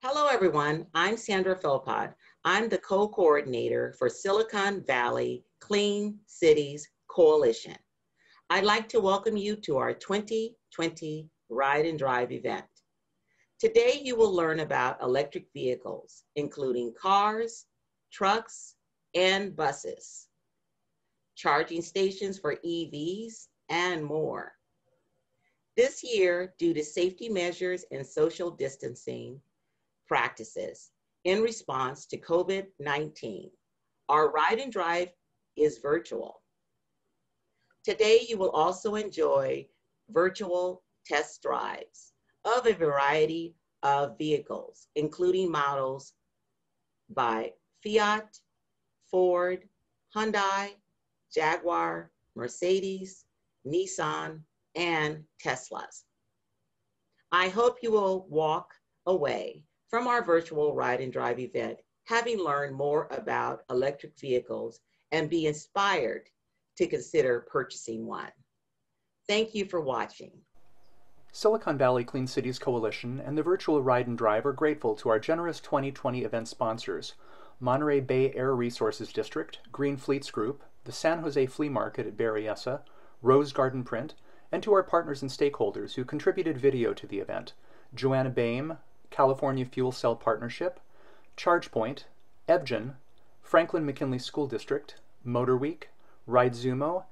Hello, everyone. I'm Sandra Philpott. I'm the co-coordinator for Silicon Valley Clean Cities Coalition. I'd like to welcome you to our 2020 Ride and Drive event. Today, you will learn about electric vehicles, including cars, trucks, and buses, charging stations for EVs, and more. This year, due to safety measures and social distancing practices in response to COVID-19, our ride and drive is virtual. Today, you will also enjoy virtual test drives of a variety of vehicles, including models by Fiat, Ford, Hyundai, Jaguar, Mercedes, Nissan, and Teslas. I hope you will walk away from our virtual ride and drive event having learned more about electric vehicles and be inspired to consider purchasing one. Thank you for watching. Silicon Valley Clean Cities Coalition and the virtual ride and drive are grateful to our generous 2020 event sponsors, Monterey Bay Air Resources District, Green Fleets Group, the San Jose Flea Market at Berryessa, Rose Garden Print, and to our partners and stakeholders who contributed video to the event, Joanna Boehm, California Fuel Cell Partnership, ChargePoint, Ebgen, Franklin McKinley School District, Motor Week, RideZumo,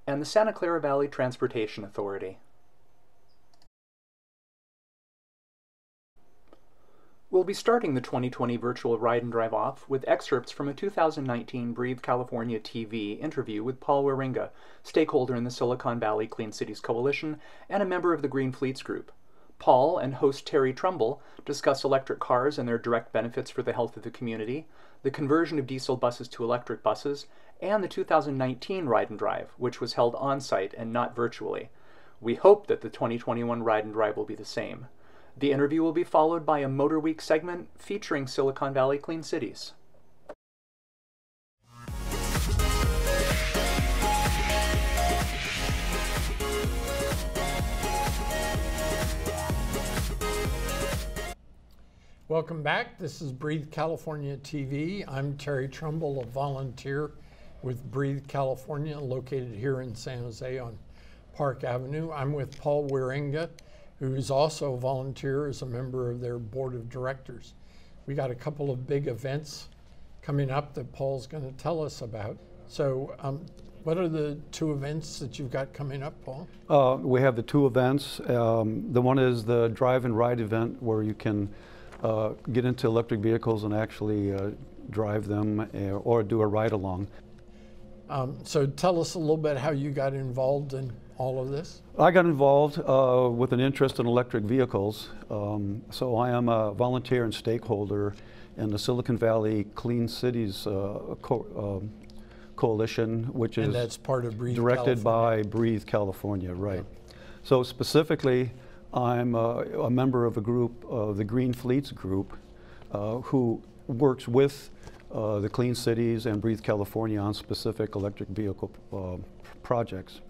and the Santa Clara Valley Transportation Authority. We'll be starting the 2020 virtual ride and drive off with excerpts from a 2019 Breathe California TV interview with Paul Wieringa, stakeholder in the Silicon Valley Clean Cities Coalition and a member of the Green Fleets Group. Paul and host Terry Trumbull discuss electric cars and their direct benefits for the health of the community, the conversion of diesel buses to electric buses, and the 2019 Ride and Drive, which was held on-site and not virtually. We hope that the 2021 Ride and Drive will be the same. The interview will be followed by a Motor Week segment featuring Silicon Valley Clean Cities. Welcome back. This is Breathe California TV. I'm Terry Trumbull, a volunteer with Breathe California, located here in San Jose on Park Avenue. I'm with Paul Wieringa, who is also a volunteer as a member of their board of directors. We got a couple of big events coming up that Paul's going to tell us about. So what are the two events that you've got coming up, Paul? We have the two events. The one is the drive and ride event where you can get into electric vehicles and actually drive them or do a ride along. So tell us a little bit how you got involved in all of this. I got involved with an interest in electric vehicles. So I am a volunteer and stakeholder in the Silicon Valley Clean Cities Coalition, which is that's part of Breathe directed California. by Breathe California, right. Yeah. So specifically, I'm a member of a group, the Green Fleets Group, who works with the Clean Cities and Breathe California on specific electric vehicle projects.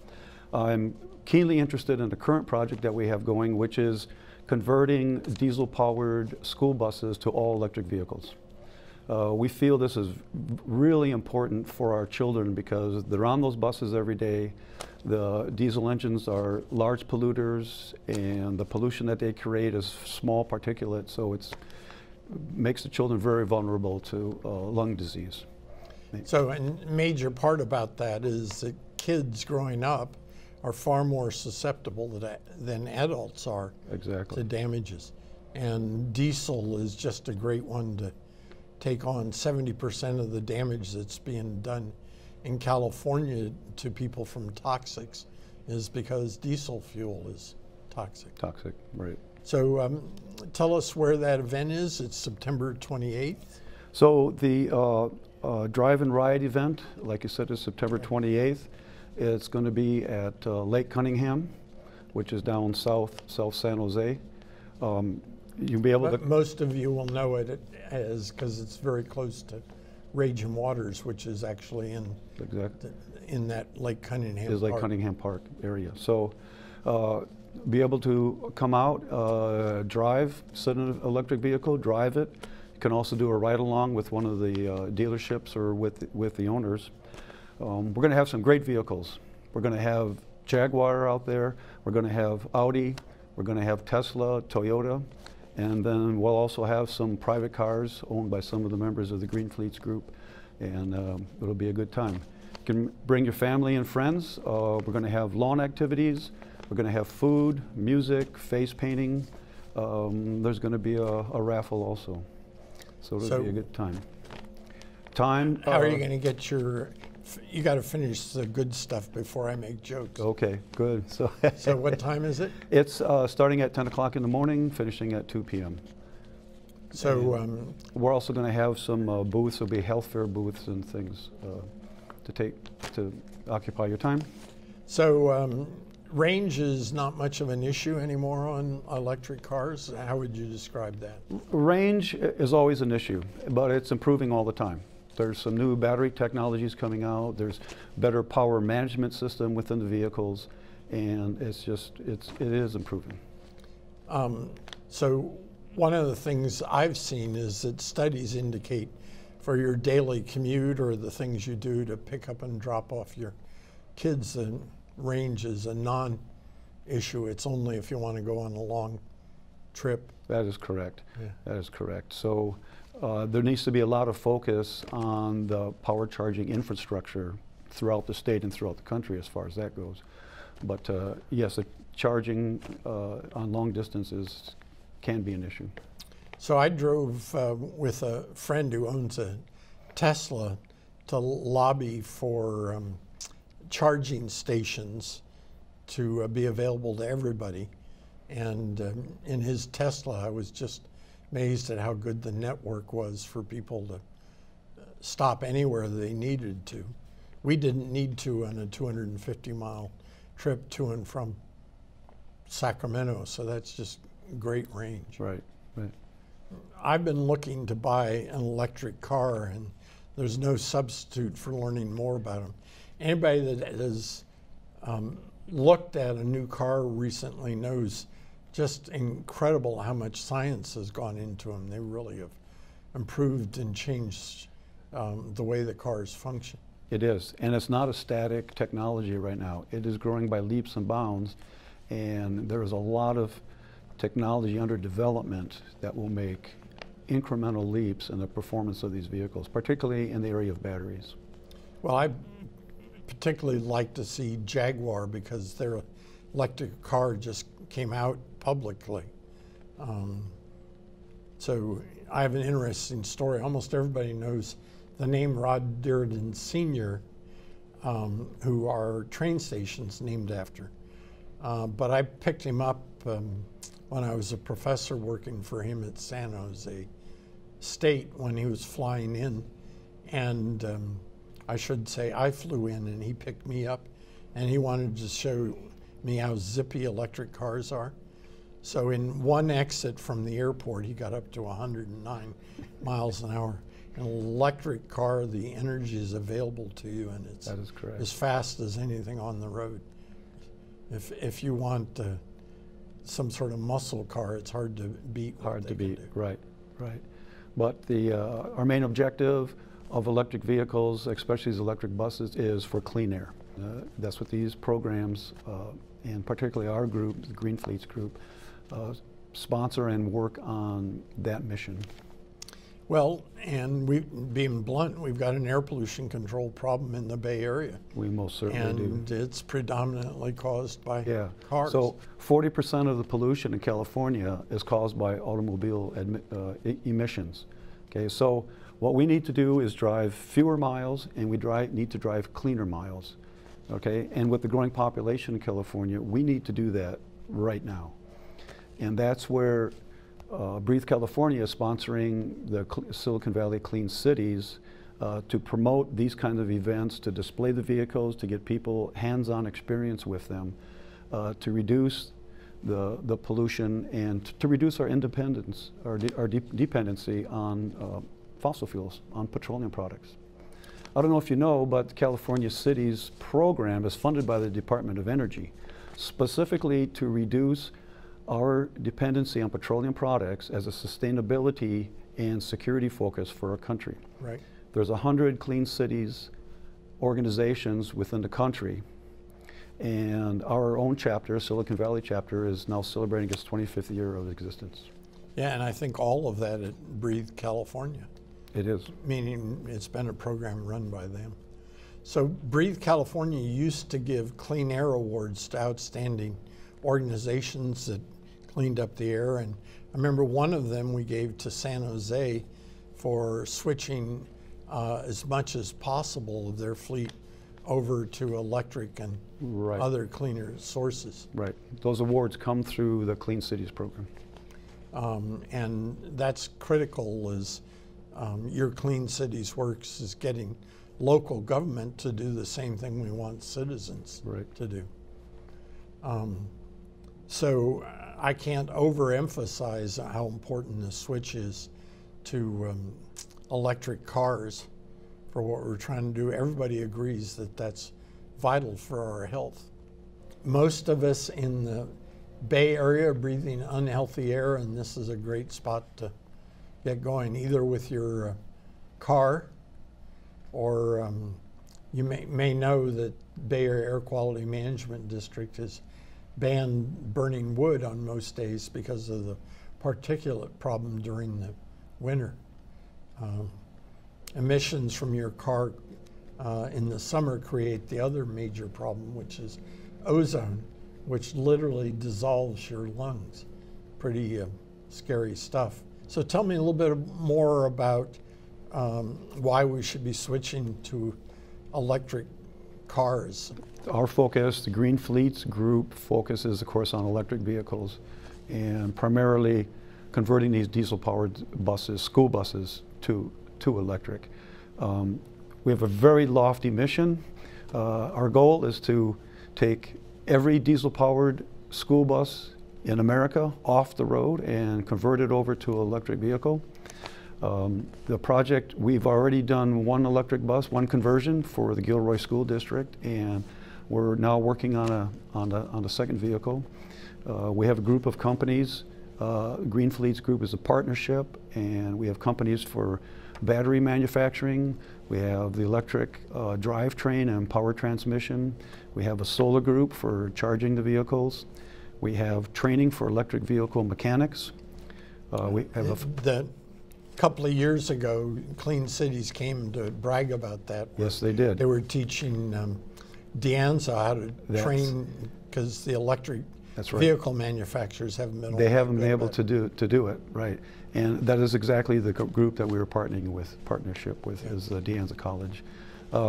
I'm keenly interested in the current project that we have going, which is converting diesel-powered school buses to all electric vehicles. We feel this is really important for our children because they're on those buses every day. The diesel engines are large polluters, and the pollution that they create is small particulate, so it makes the children very vulnerable to lung disease. So a major part about that is that kids growing up are far more susceptible than adults are to damages. And diesel is just a great one to take on. 70% of the damage that's being done in California to people from toxics is because diesel fuel is toxic. Toxic, right. So tell us where that event is. It's September 28th. So the drive and ride event, like you said, is September 28th. It's going to be at Lake Cunningham, which is down south San Jose. You'll be able to. Most of you will know it as because it's very close to Raging Waters, which is actually in that Lake Cunningham Park. Lake Cunningham Park area. So be able to come out, drive, sit in an electric vehicle, drive it. You can also do a ride-along with one of the dealerships or with the owners. We're going to have some great vehicles. We're going to have Jaguar out there. We're going to have Audi. We're going to have Tesla, Toyota. And then we'll also have some private cars owned by some of the members of the Green Fleets group. And it'll be a good time. You can bring your family and friends. We're going to have lawn activities. We're going to have food, music, face painting. There's going to be a raffle also. So it'll be a good time. How are you going to get your, you got to finish the good stuff before I make jokes. Okay, good. So, so what time is it? It's starting at 10 o'clock in the morning, finishing at 2 p.m. So we're also going to have some booths. There'll be health fair booths and things to occupy your time. So range is not much of an issue anymore on electric cars. How would you describe that? Range is always an issue, but it's improving all the time. There's some new battery technologies coming out. There's better power management system within the vehicles, and it is improving. So one of the things I've seen is that studies indicate for your daily commute or the things you do to pick up and drop off your kids, the range is a non-issue. It's only if you want to go on a long trip. That is correct. Yeah. That is correct. So there needs to be a lot of focus on the power charging infrastructure throughout the state and throughout the country as far as that goes. But yes, the charging on long distances can be an issue. So I drove with a friend who owns a Tesla to lobby for charging stations to be available to everybody. And in his Tesla, I was just amazed at how good the network was for people to stop anywhere they needed to. We didn't need to on a 250-mile trip to and from Sacramento, so that's just great range. Right, right. I've been looking to buy an electric car, and there's no substitute for learning more about them. Anybody that has looked at a new car recently knows just incredible how much science has gone into them. They really have improved and changed the way the cars function. It is, and it's not a static technology right now. It is growing by leaps and bounds, and there is a lot of technology under development that will make incremental leaps in the performance of these vehicles, particularly in the area of batteries. Well, I particularly like to see Jaguar because their electric car just came out publicly. So I have an interesting story. Almost everybody knows the name Rod Dearden Sr., who are train stations named after. But I picked him up when I was a professor working for him at San Jose State when he was flying in. And I should say I flew in and he picked me up, and he wanted to show me how zippy electric cars are. So in one exit from the airport, he got up to 109 miles an hour. An electric car, the energy is available to you, and it's that is correct. As fast as anything on the road. If you want some sort of muscle car, it's hard to beat. Hard to beat, right, right. But our main objective of electric vehicles, especially these electric buses, is for clean air. That's what these programs, and particularly our group, the Green Fleets group, sponsor and work on that mission. Well, and being blunt, we've got an air pollution control problem in the Bay Area. We most certainly do. And it's predominantly caused by cars. So 40% of the pollution in California is caused by automobile emissions. Okay, so what we need to do is drive fewer miles, and we need to drive cleaner miles. Okay, and with the growing population in California, we need to do that right now. And that's where Breathe California is sponsoring the Silicon Valley Clean Cities to promote these kinds of events, to display the vehicles, to get people hands-on experience with them, to reduce the pollution and to reduce our independence, our dependency on fossil fuels, on petroleum products. I don't know if you know, but the California Cities program is funded by the Department of Energy. specifically to reduce our dependency on petroleum products as a sustainability and security focus for our country. Right. There's 100 clean cities organizations within the country, and our own chapter, Silicon Valley chapter, is now celebrating its 25th year of existence. Yeah, and I think all of that at Breathe California. It is. Meaning it's been a program run by them. So Breathe California used to give clean air awards to outstanding organizations that cleaned up the air, and I remember one of them we gave to San Jose for switching as much as possible of their fleet over to electric and other cleaner sources. Right. Those awards come through the Clean Cities program. And that's critical as your Clean Cities Works is getting local government to do the same thing we want citizens to do. So I can't overemphasize how important the switch is to electric cars for what we're trying to do. Everybody agrees that that's vital for our health. Most of us in the Bay Area are breathing unhealthy air, and this is a great spot to get going, either with your car or you may know that Bay Area Air Quality Management District has banned burning wood on most days because of the particulate problem during the winter. Emissions from your car in the summer create the other major problem, which is ozone, which literally dissolves your lungs. Pretty scary stuff. So tell me a little bit more about why we should be switching to electric cars. Our focus, the Green Fleets Group, focuses, of course, on electric vehicles and primarily converting these diesel-powered buses, school buses, to electric. We have a very lofty mission. Our goal is to take every diesel-powered school bus in America off the road and convert it over to an electric vehicle. The project, we've already done one electric bus, one conversion for the Gilroy School District, and we're now working on a second vehicle. We have a group of companies. Green Fleets Group is a partnership, and we have companies for battery manufacturing. We have the electric drivetrain and power transmission. We have a solar group for charging the vehicles. We have training for electric vehicle mechanics. We have a couple of years ago, Clean Cities came to brag about that. Yes, they did. They were teaching DeAnza how to train, because the electric vehicle manufacturers haven't been. They haven't been able to do it, right? And that is exactly the group that we were partnership with, is DeAnza College.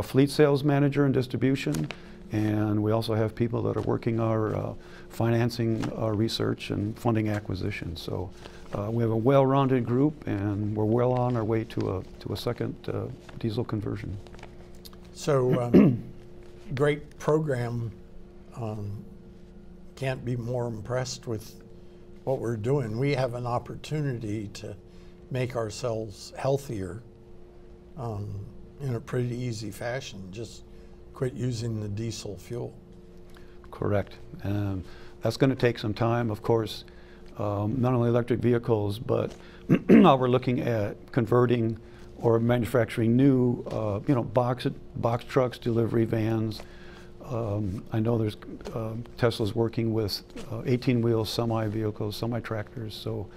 Fleet sales manager and distribution, and we also have people that are working our financing, research, and funding acquisition. So we have a well-rounded group, and we're well on our way to a second diesel conversion. So great program. Can't be more impressed with what we're doing. We have an opportunity to make ourselves healthier in a pretty easy fashion. Just quit using the diesel fuel. Correct. That's going to take some time, of course. Not only electric vehicles, but now we're looking at converting or manufacturing new, box trucks, delivery vans. I know there's Tesla's working with 18-wheel semi-vehicles, semi-tractors. So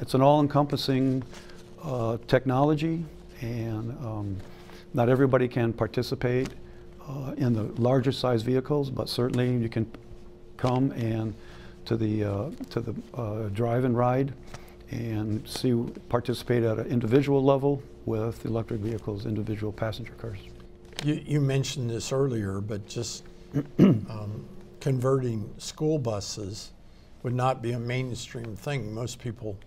it's an all-encompassing technology, and not everybody can participate in the larger size vehicles, but certainly you can come and to the drive and ride and participate at an individual level with electric vehicles, individual passenger cars. You mentioned this earlier, but just converting school buses would not be a mainstream thing. Most people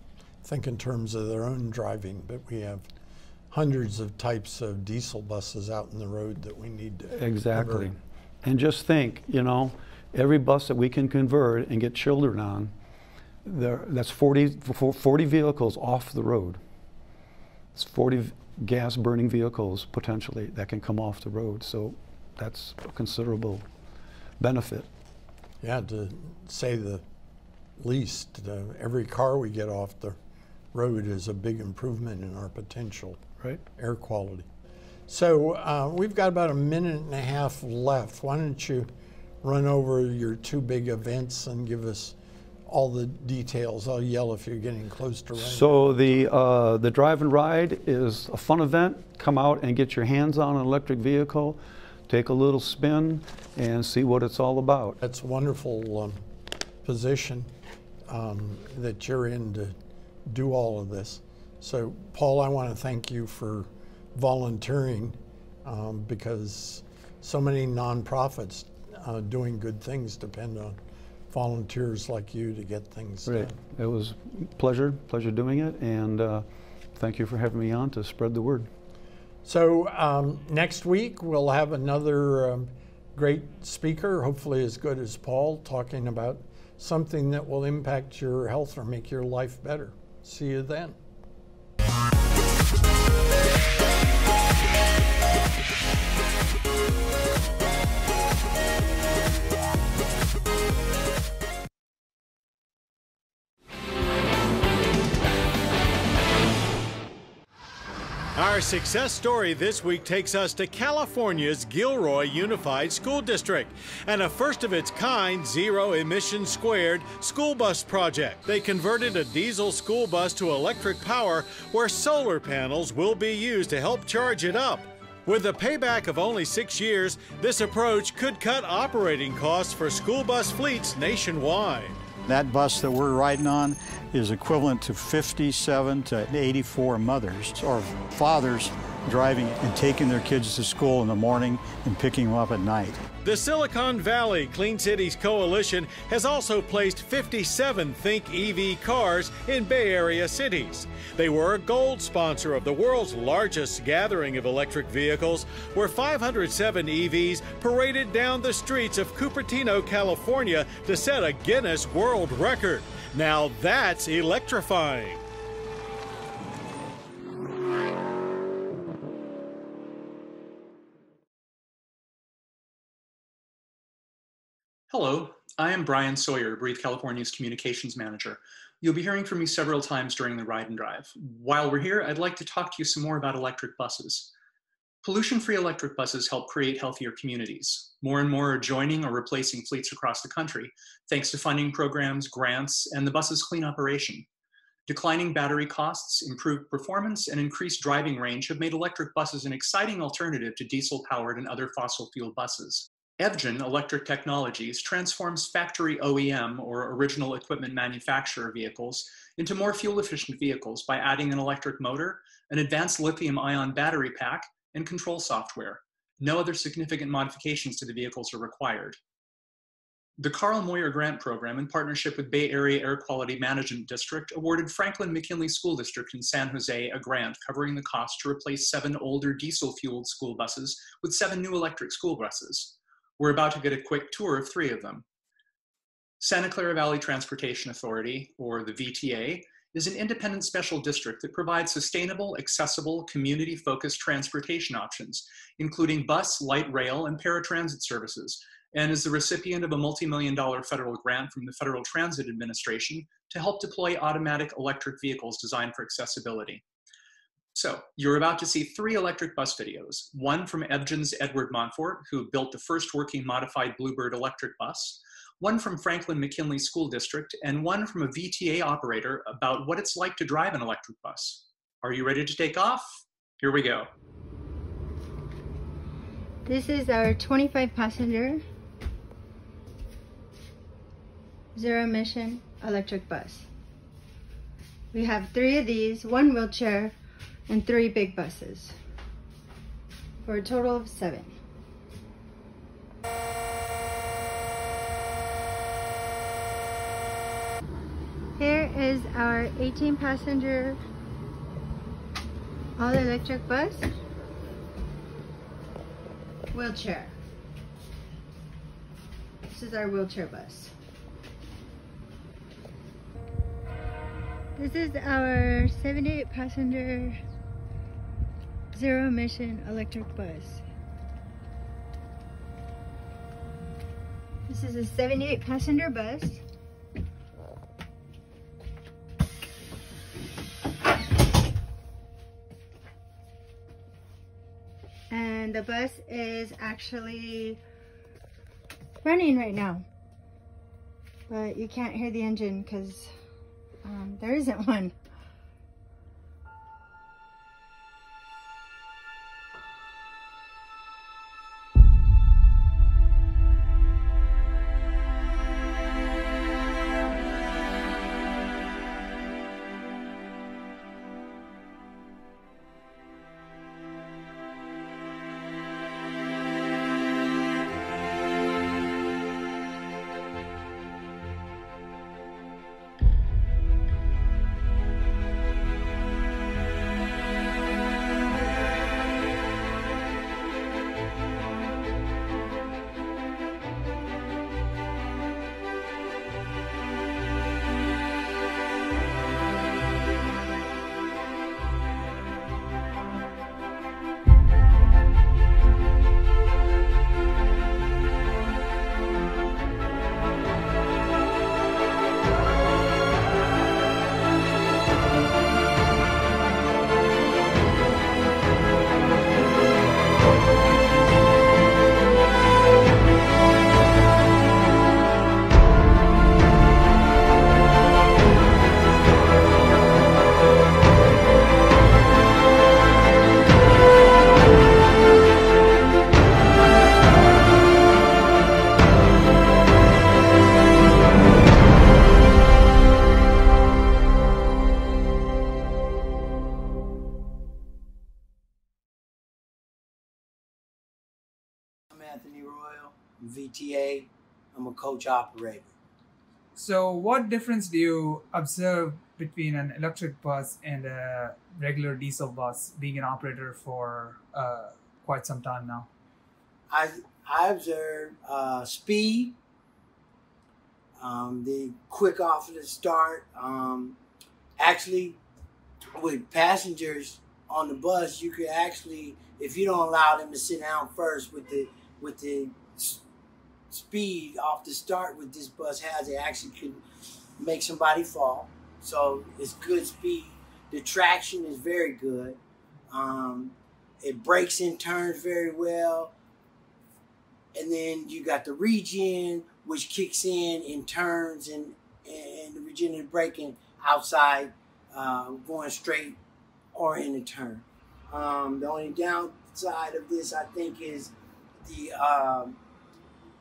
think in terms of their own driving, but we have hundreds of types of diesel buses out in the road that we need to Exactly. Convert. And just think, every bus that we can convert and get children on, that's 40 vehicles off the road. It's 40 gas-burning vehicles, potentially, that can come off the road. So that's a considerable benefit. Yeah, to say the least, every car we get off the road is a big improvement in our potential air quality. So we've got about 1.5 minutes left. Why don't you run over your 2 big events and give us all the details? I'll yell if you're getting close to running. So the Drive and Ride is a fun event. Come out and get your hands on an electric vehicle, take a little spin, and see what it's all about. That's a wonderful position that you're in to do all of this. So, Paul, I want to thank you for volunteering because so many nonprofits doing good things depend on volunteers like you to get things done. It was a pleasure doing it, and thank you for having me on to spread the word. So next week we'll have another great speaker, hopefully as good as Paul, talking about something that will impact your health or make your life better. See you then. Our success story this week takes us to California's Gilroy Unified School District and a first-of-its-kind zero-emission squared school bus project. They converted a diesel school bus to electric power where solar panels will be used to help charge it up. With a payback of only 6 years, this approach could cut operating costs for school bus fleets nationwide. That bus that we're riding on is equivalent to 57 to 84 mothers or fathers driving and taking their kids to school in the morning and picking them up at night. The Silicon Valley Clean Cities Coalition has also placed 57 Think EV cars in Bay Area cities. They were a gold sponsor of the world's largest gathering of electric vehicles, where 507 EVs paraded down the streets of Cupertino, California to set a Guinness World Record. Now that's electrifying. Hello, I am Brian Sawyer, Breathe California's Communications Manager. You'll be hearing from me several times during the ride and drive. While we're here, I'd like to talk to you some more about electric buses. Pollution-free electric buses help create healthier communities. More and more are joining or replacing fleets across the country, thanks to funding programs, grants, and the bus's clean operation. Declining battery costs, improved performance, and increased driving range have made electric buses an exciting alternative to diesel-powered and other fossil fuel buses. Evgen Electric Technologies transforms factory OEM, or original equipment manufacturer, vehicles into more fuel-efficient vehicles by adding an electric motor, an advanced lithium-ion battery pack, and control software. No other significant modifications to the vehicles are required. The Carl Moyer Grant Program, in partnership with Bay Area Air Quality Management District, awarded Franklin McKinley School District in San Jose a grant covering the cost to replace 7 older diesel-fueled school buses with 7 new electric school buses. We're about to get a quick tour of 3 of them. Santa Clara Valley Transportation Authority, or the VTA, is an independent special district that provides sustainable, accessible, community-focused transportation options, including bus, light rail, and paratransit services, and is the recipient of a multi-million-dollar federal grant from the Federal Transit Administration to help deploy automatic electric vehicles designed for accessibility. So, you're about to see 3 electric bus videos, one from Evgen's Edward Monfort, who built the first working modified Bluebird electric bus, one from Franklin McKinley School District, and one from a VTA operator about what it's like to drive an electric bus. Are you ready to take off? Here we go. This is our 25-passenger zero-emission electric bus. We have 3 of these, 1 wheelchair, and 3 big buses, for a total of 7. Here is our 18-passenger all-electric bus, wheelchair. This is our wheelchair bus. This is our 78-passenger zero-emission electric bus. This is a 78 passenger bus. And the bus is actually running right now. But you can't hear the engine because there isn't one. VTA. I'm a coach operator. So what difference do you observe between an electric bus and a regular diesel bus, being an operator for quite some time now? I observe speed, the quick off of the start. Actually, with passengers on the bus, you could actually, if you don't allow them to sit down first with the speed off the start with this bus has, it actually could make somebody fall. So it's good speed. The traction is very good. It brakes and turns very well. And then you got the regen, which kicks in turns, and the regenerative braking outside, going straight or in a turn. The only downside of this, I think, is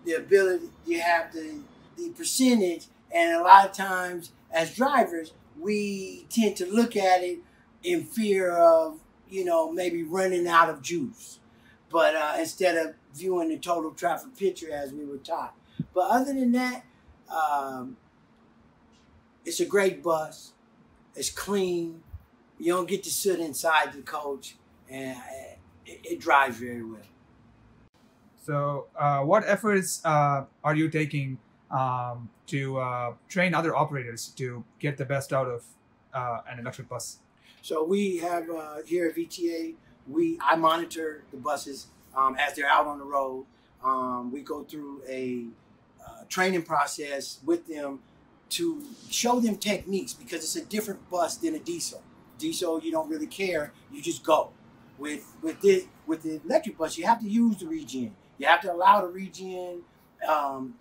the ability, you have the percentage, and a lot of times as drivers, we tend to look at it in fear of, maybe running out of juice. But instead of viewing the total traffic picture as we were taught. But other than that, it's a great bus. It's clean. You don't get to sit inside the coach, and it drives very well. So what efforts are you taking to train other operators to get the best out of an electric bus? So we have here at VTA, I monitor the buses as they're out on the road. We go through a training process with them to show them techniques, because it's a different bus than a diesel. Diesel, you don't really care, you just go. With the electric bus, you have to use the regen. You have to allow the regen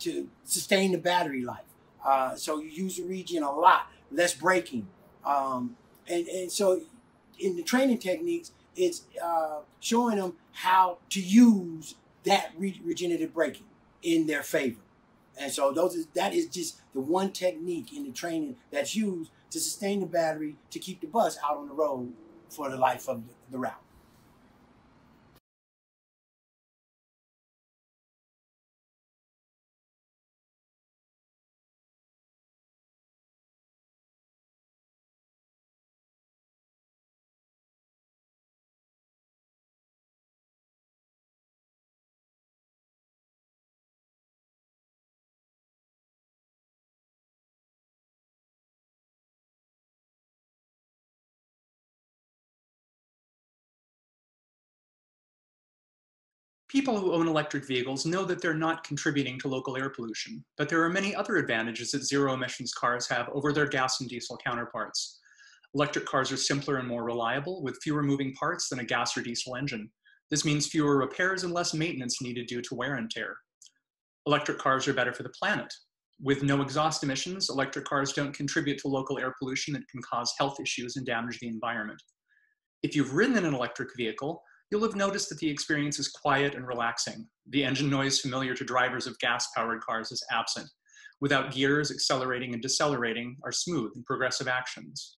to sustain the battery life. So you use the regen a lot, less braking. And so in the training techniques, it's showing them how to use that regenerative braking in their favor. And so that is just the one technique in the training that's used to sustain the battery to keep the bus out on the road for the life of the route. People who own electric vehicles know that they're not contributing to local air pollution, but there are many other advantages that zero-emissions cars have over their gas and diesel counterparts. Electric cars are simpler and more reliable, with fewer moving parts than a gas or diesel engine. This means fewer repairs and less maintenance needed due to wear and tear. Electric cars are better for the planet. With no exhaust emissions, electric cars don't contribute to local air pollution that can cause health issues and damage the environment. If you've ridden in an electric vehicle, you'll have noticed that the experience is quiet and relaxing. The engine noise familiar to drivers of gas-powered cars is absent. Without gears, accelerating and decelerating are smooth and progressive actions.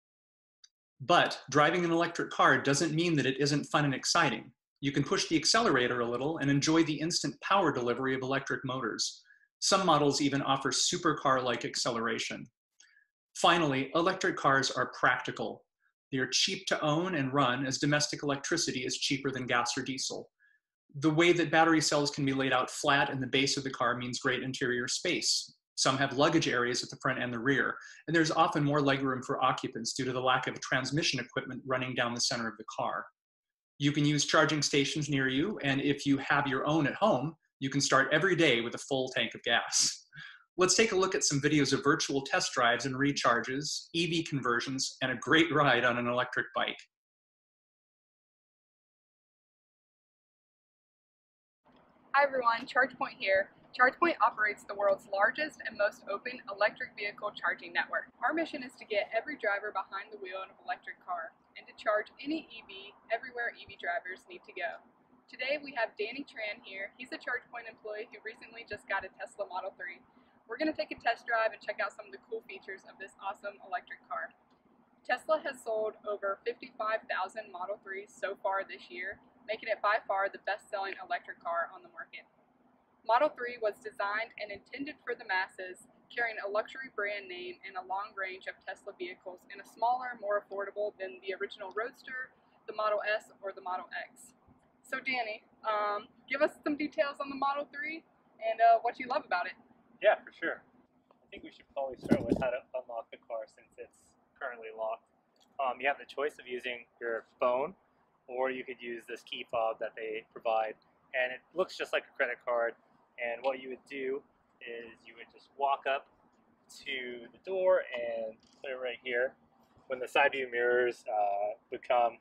But driving an electric car doesn't mean that it isn't fun and exciting. You can push the accelerator a little and enjoy the instant power delivery of electric motors. Some models even offer supercar-like acceleration. Finally, electric cars are practical. They are cheap to own and run, as domestic electricity is cheaper than gas or diesel. The way that battery cells can be laid out flat in the base of the car means great interior space. Some have luggage areas at the front and the rear, and there's often more legroom for occupants due to the lack of transmission equipment running down the center of the car. You can use charging stations near you, and if you have your own at home, you can start every day with a full tank of gas. Let's take a look at some videos of virtual test drives and recharges, EV conversions, and a great ride on an electric bike. Hi everyone, ChargePoint here. ChargePoint operates the world's largest and most open electric vehicle charging network. Our mission is to get every driver behind the wheel in an electric car and to charge any EV everywhere EV drivers need to go. Today we have Danny Tran here. He's a ChargePoint employee who recently just got a Tesla Model 3. We're going to take a test drive and check out some of the cool features of this awesome electric car. Tesla has sold over 55,000 Model 3s so far this year, making it by far the best-selling electric car on the market. Model 3 was designed and intended for the masses, carrying a luxury brand name and a long range of Tesla vehicles in a smaller, more affordable than the original Roadster, the Model S, or the Model X. So Danny, give us some details on the Model 3 and what you love about it. Yeah, for sure. I think we should probably start with how to unlock the car since it's currently locked. You have the choice of using your phone, or you could use this key fob that they provide, and it looks just like a credit card. And what you would do is you would just walk up to the door and put it right here. When the side view mirrors become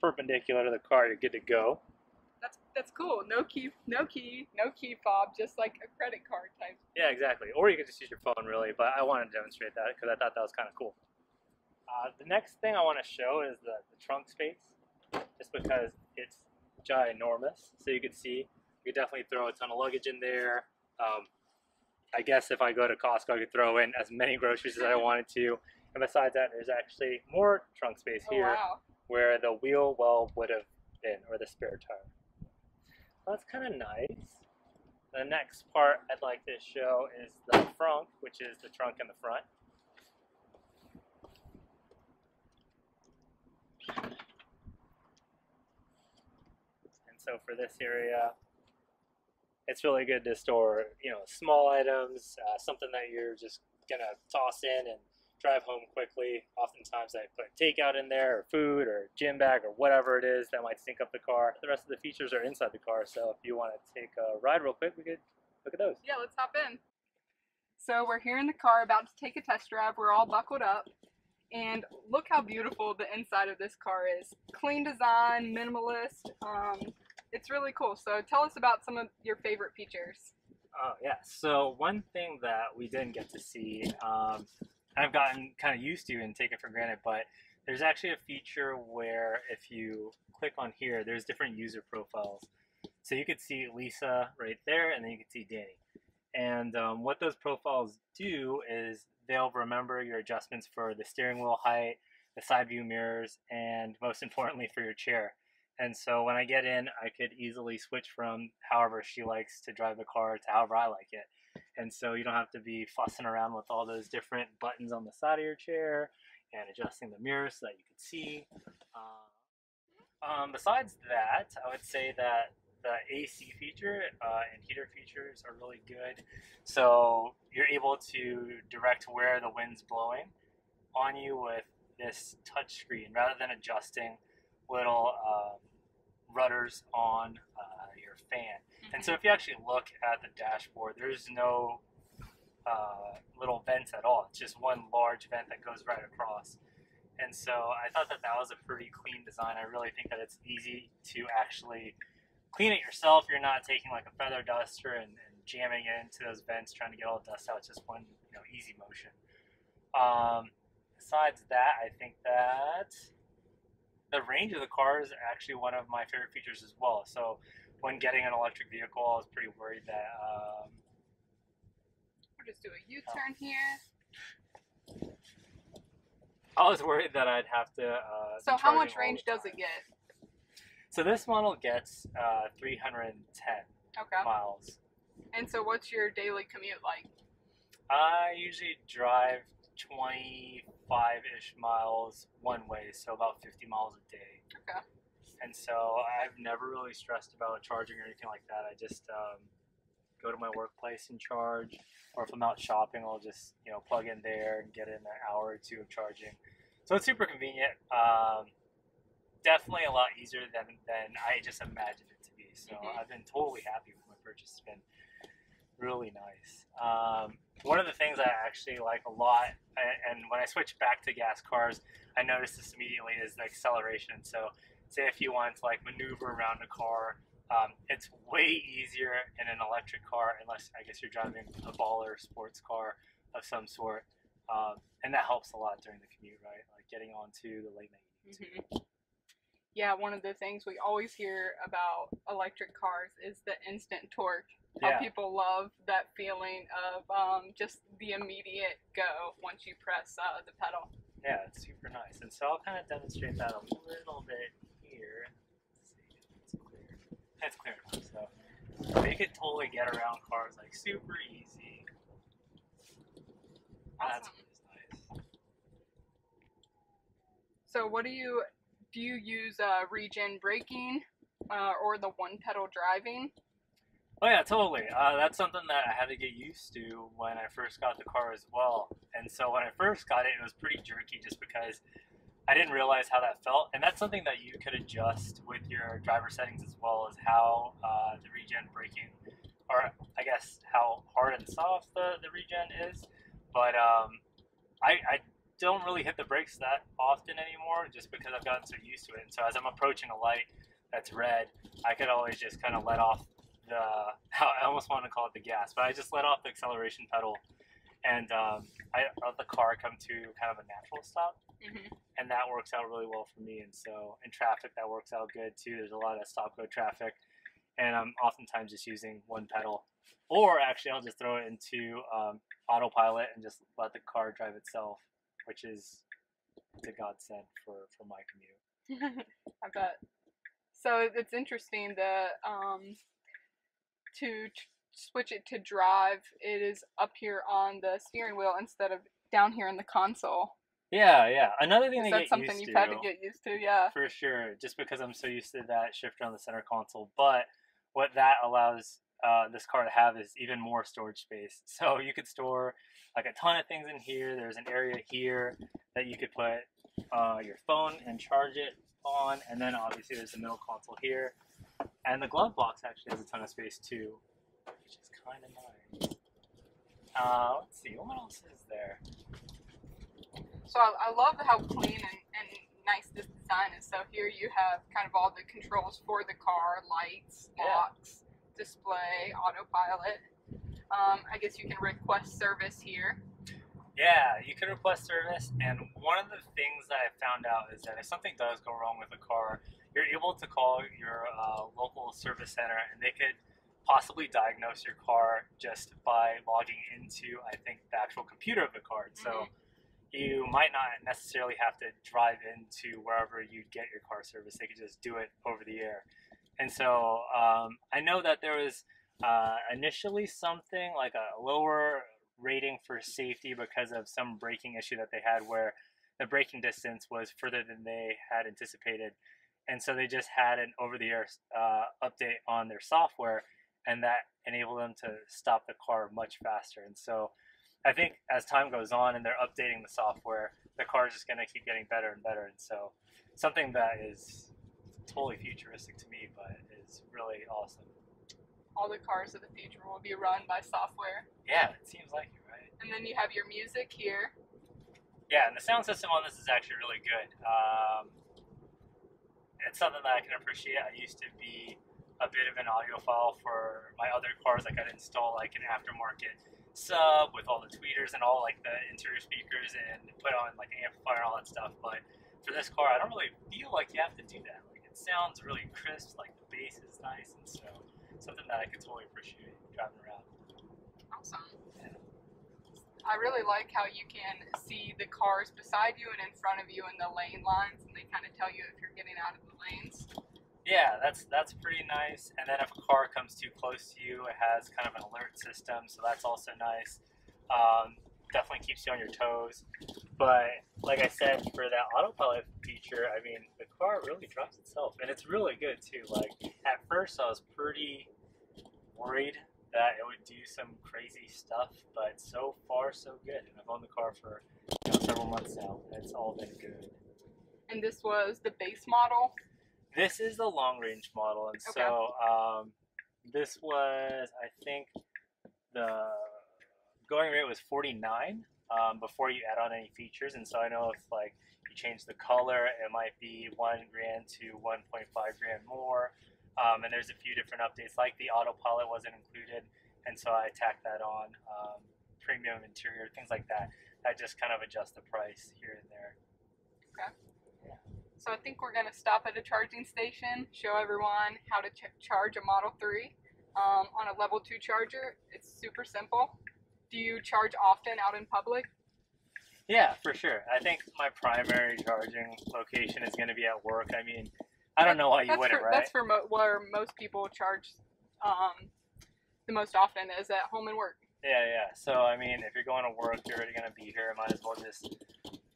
perpendicular to the car, you're good to go. That's cool. No key fob, just like a credit card type. Yeah, exactly. Or you could just use your phone, really. But I wanted to demonstrate that because I thought that was kind of cool. The next thing I want to show is the trunk space, just because it's ginormous. So you can see, you could definitely throw a ton of luggage in there. I guess if I go to Costco, I could throw in as many groceries as I wanted to. And besides that, there's actually more trunk space here, where the wheel well would have been, or the spare tire. That's kind of nice. The next part I'd like to show is the front, which is the trunk in the front. And so for this area, it's really good to store, small items, something that you're just gonna toss in and drive home quickly. Oftentimes I put takeout in there, or food, or gym bag, or whatever it is that might stink up the car. The rest of the features are inside the car, so if you want to take a ride real quick, we could look at those. Yeah, let's hop in. So we're here in the car about to take a test drive. We're all buckled up, and look how beautiful the inside of this car is. Clean design, minimalist. It's really cool. So tell us about some of your favorite features. Yeah, so one thing that we didn't get to see, I've gotten kind of used to and taken for granted, but there's actually a feature where if you click on here, there's different user profiles. So you could see Lisa right there, and then you can see Danny. And what those profiles do is they'll remember your adjustments for the steering wheel height, the side view mirrors, and most importantly for your chair. And so when I get in, I could easily switch from however she likes to drive the car to however I like it. And so you don't have to be fussing around with all those different buttons on the side of your chair and adjusting the mirrors so that you can see. Besides that, I would say that the AC feature and heater features are really good. So you're able to direct where the wind's blowing on you with this touch screen rather than adjusting little rudders on your fan. And so if you actually look at the dashboard, there's no little vents at all. It's just one large vent that goes right across. And so I thought that that was a pretty clean design. I really think that it's easy to actually clean it yourself. You're not taking like a feather duster and jamming it into those vents trying to get all the dust out. It's just one, you know, easy motion. Besides that, I think that the range of the car is actually one of my favorite features as well. So when getting an electric vehicle, I was pretty worried that We'll just do a U-turn here. I was worried that I'd have to. So how much range does it get? So this model gets 310 miles. And so what's your daily commute like? I usually drive 25-ish miles one way, so about 50 miles a day. Okay. And so I've never really stressed about charging or anything like that. I just go to my workplace and charge, or if I'm out shopping, I'll just, you know, plug in there and get in an hour or two of charging. So it's super convenient. Definitely a lot easier than I just imagined it to be. So I've been totally happy with my purchase. It's been really nice. One of the things I actually like a lot, and when I switch back to gas cars, I noticed this immediately, is the acceleration. So say if you want to like maneuver around a car, it's way easier in an electric car, unless I guess you're driving a baller sports car of some sort. And that helps a lot during the commute, right? Like getting onto the late night. Yeah, one of the things we always hear about electric cars is the instant torque. How people love that feeling of just the immediate go once you press the pedal. Yeah, it's super nice. And so I'll kind of demonstrate that a little bit here. Let's see if it's clear. It's clear enough. So you could totally get around cars like super easy. Awesome. That's nice. So what do you use regen braking or the one pedal driving? Oh yeah, totally. That's something that I had to get used to when I first got the car as well. And so when I first got it, it was pretty jerky just because I didn't realize how that felt. And that's something that you could adjust with your driver settings as well, as how the regen braking, or I guess how hard and soft the regen is. But I don't really hit the brakes that often anymore just because I've gotten so used to it. And so as I'm approaching a light that's red, I could always just kind of let off I almost want to call it the gas, but I just let off the acceleration pedal, and I let the car come to kind of a natural stop, and that works out really well for me. And so in traffic, that works out good too. There's a lot of stop-go traffic, and I'm oftentimes just using one pedal, or actually I'll just throw it into autopilot and just let the car drive itself, which is a godsend for my commute. I bet. So it's interesting that to switch it to drive, it is up here on the steering wheel instead of down here in the console. Yeah. Another thing that's something you've had to get used to, yeah. For sure, just because I'm so used to that shifter on the center console. But what that allows this car to have is even more storage space. So you could store like a ton of things in here. There's an area here that you could put your phone and charge it on, and then obviously there's the middle console here. And the glove box actually has a ton of space too, which is kind of nice. Let's see, what else is there? So I love how clean and nice this design is. So here you have kind of all the controls for the car, lights, locks, display, autopilot. I guess you can request service here. Yeah, you can request service, and one of the things that I found out is that if something does go wrong with the car, you're able to call your local service center, and they could possibly diagnose your car just by logging into, I think, the actual computer of the car. So you might not necessarily have to drive into wherever you'd get your car service. They could just do it over the air. And so I know that there was initially something like a lower rating for safety because of some braking issue that they had where the braking distance was further than they had anticipated. And so they just had an over-the-air update on their software, and that enabled them to stop the car much faster. And so I think as time goes on and they're updating the software, the car is just going to keep getting better and better. And so something that is totally futuristic to me, but is really awesome. all the cars of the future will be run by software. Yeah, it seems like it, right? And then you have your music here. Yeah, and the sound system on this is actually really good. It's something that I can appreciate. I used to be a bit of an audiophile for my other cars. Like, I'd install like an aftermarket sub with all the tweeters and all like the interior speakers and put on like an amplifier and all that stuff. But for this car, I don't really feel like you have to do that. Like, it sounds really crisp, like the bass is nice, and so something that I could totally appreciate driving around. Awesome. I really like how you can see the cars beside you and in front of you in the lane lines, and they kind of tell you if you're getting out of the lanes. Yeah, that's pretty nice. And then if a car comes too close to you, it has kind of an alert system, so that's also nice. Definitely keeps you on your toes. But like I said, for that autopilot feature, I mean, the car really drives itself, and it's really good too. Like, at first I was pretty worried that it would do some crazy stuff, but so far so good. And I've owned the car for several months now, and it's all been good. And this was the base model? This is the long range model, and okay. So this was, I think, the going rate was 49 before you add on any features. And so I know if like you change the color, it might be $1,000 to 1.5 grand more. And there's a few different updates, like the autopilot wasn't included, and so I tacked that on. Premium interior, things like that. I just kind of adjust the price here and there. Okay. Yeah. So I think we're going to stop at a charging station, show everyone how to charge a Model 3 on a level 2 charger. It's super simple. Do you charge often out in public? Yeah, for sure. I think my primary charging location is going to be at work. I mean, I don't know why you wouldn't, right? That's for where most people charge the most often is at home and work. Yeah. So, I mean, if you're going to work, you're already going to be here. Might as well just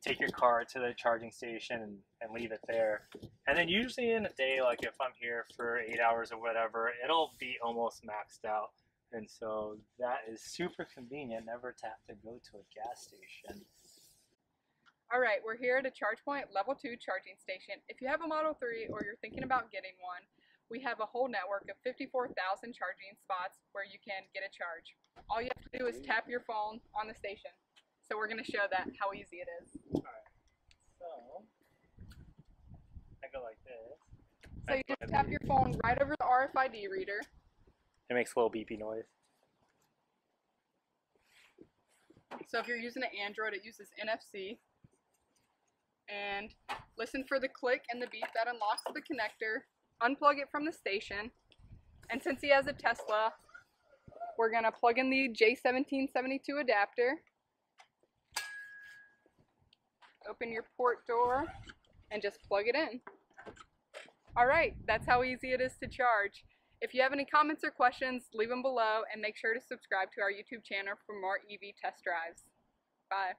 take your car to the charging station and leave it there. And then usually in a day, like if I'm here for 8 hours or whatever, it'll be almost maxed out. And so that is super convenient, never to have to go to a gas station. All right, we're here at a ChargePoint Level 2 charging station. If you have a Model 3 or you're thinking about getting one, we have a whole network of 54,000 charging spots where you can get a charge. All you have to do is tap your phone on the station. So we're going to show that how easy it is. All right, so I go like this. So you just tap your phone right over the RFID reader. It makes a little beepy noise. So if you're using an Android, it uses NFC. And listen for the click and the beep that unlocks the connector. Unplug it from the station. And since he has a Tesla, we're going to plug in the J1772 adapter. Open your port door and just plug it in. All right, that's how easy it is to charge. If you have any comments or questions, leave them below and make sure to subscribe to our YouTube channel for more EV test drives. Bye.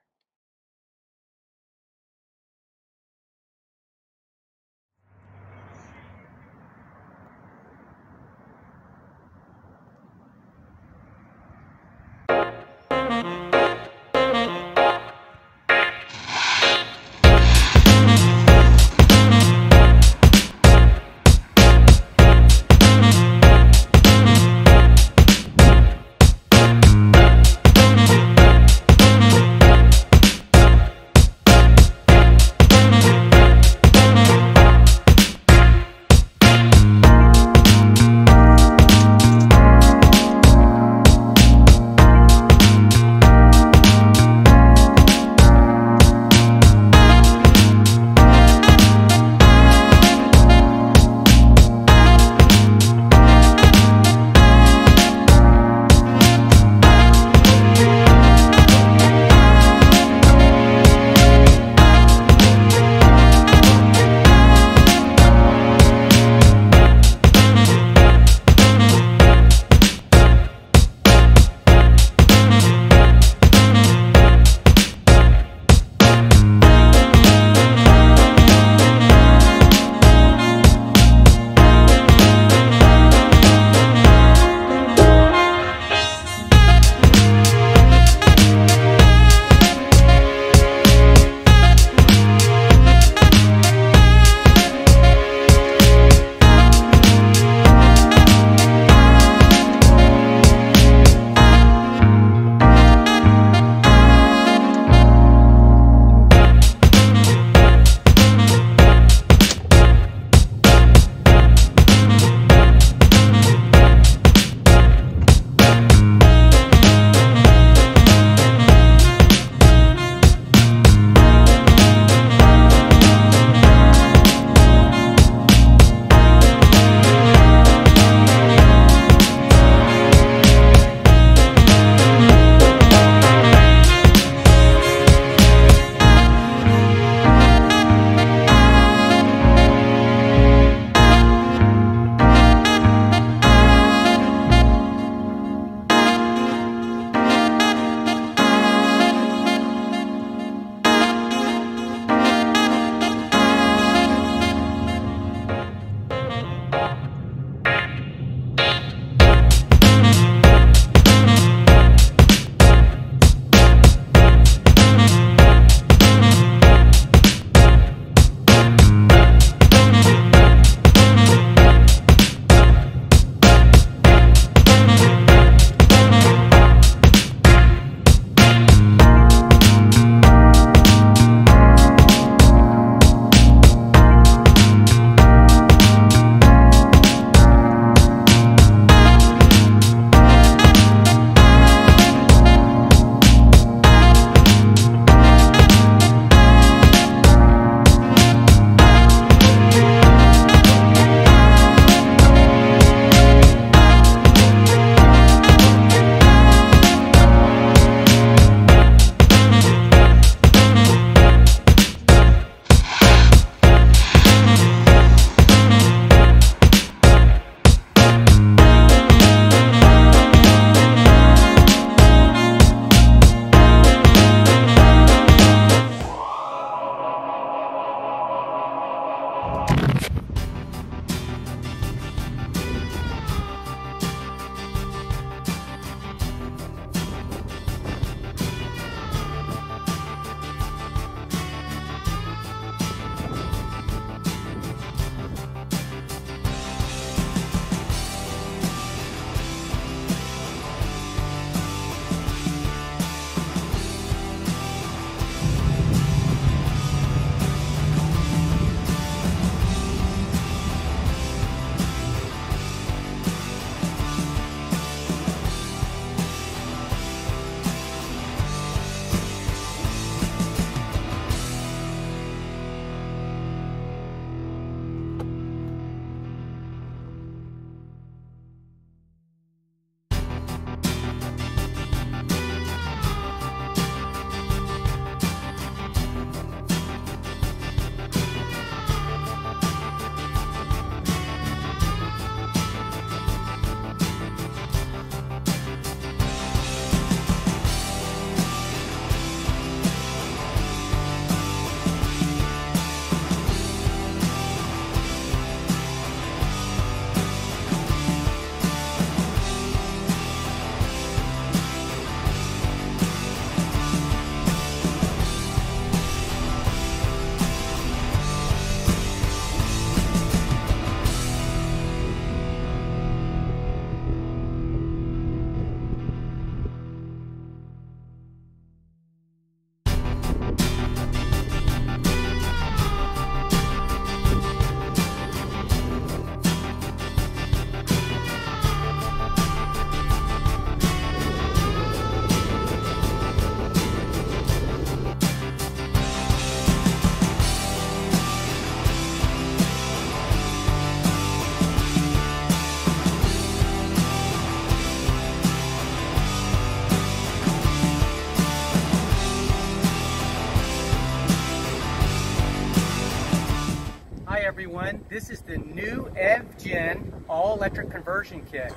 This is the new EV-Gen all-electric conversion kit.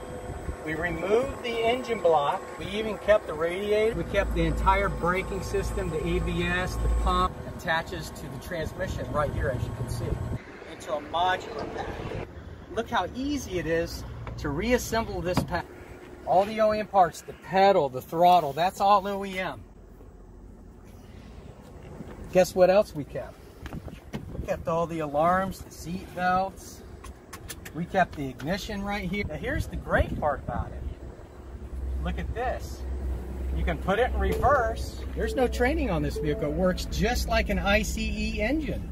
We removed the engine block. We even kept the radiator. We kept the entire braking system, the ABS, the pump, attaches to the transmission right here, as you can see, into a modular pack. Look how easy it is to reassemble this pack. All the OEM parts, the pedal, the throttle, that's all OEM. Guess what else we kept? We kept all the alarms, the seat belts. We kept the ignition right here. Now here's the great part about it. Look at this. You can put it in reverse. There's no training on this vehicle. It works just like an ICE engine.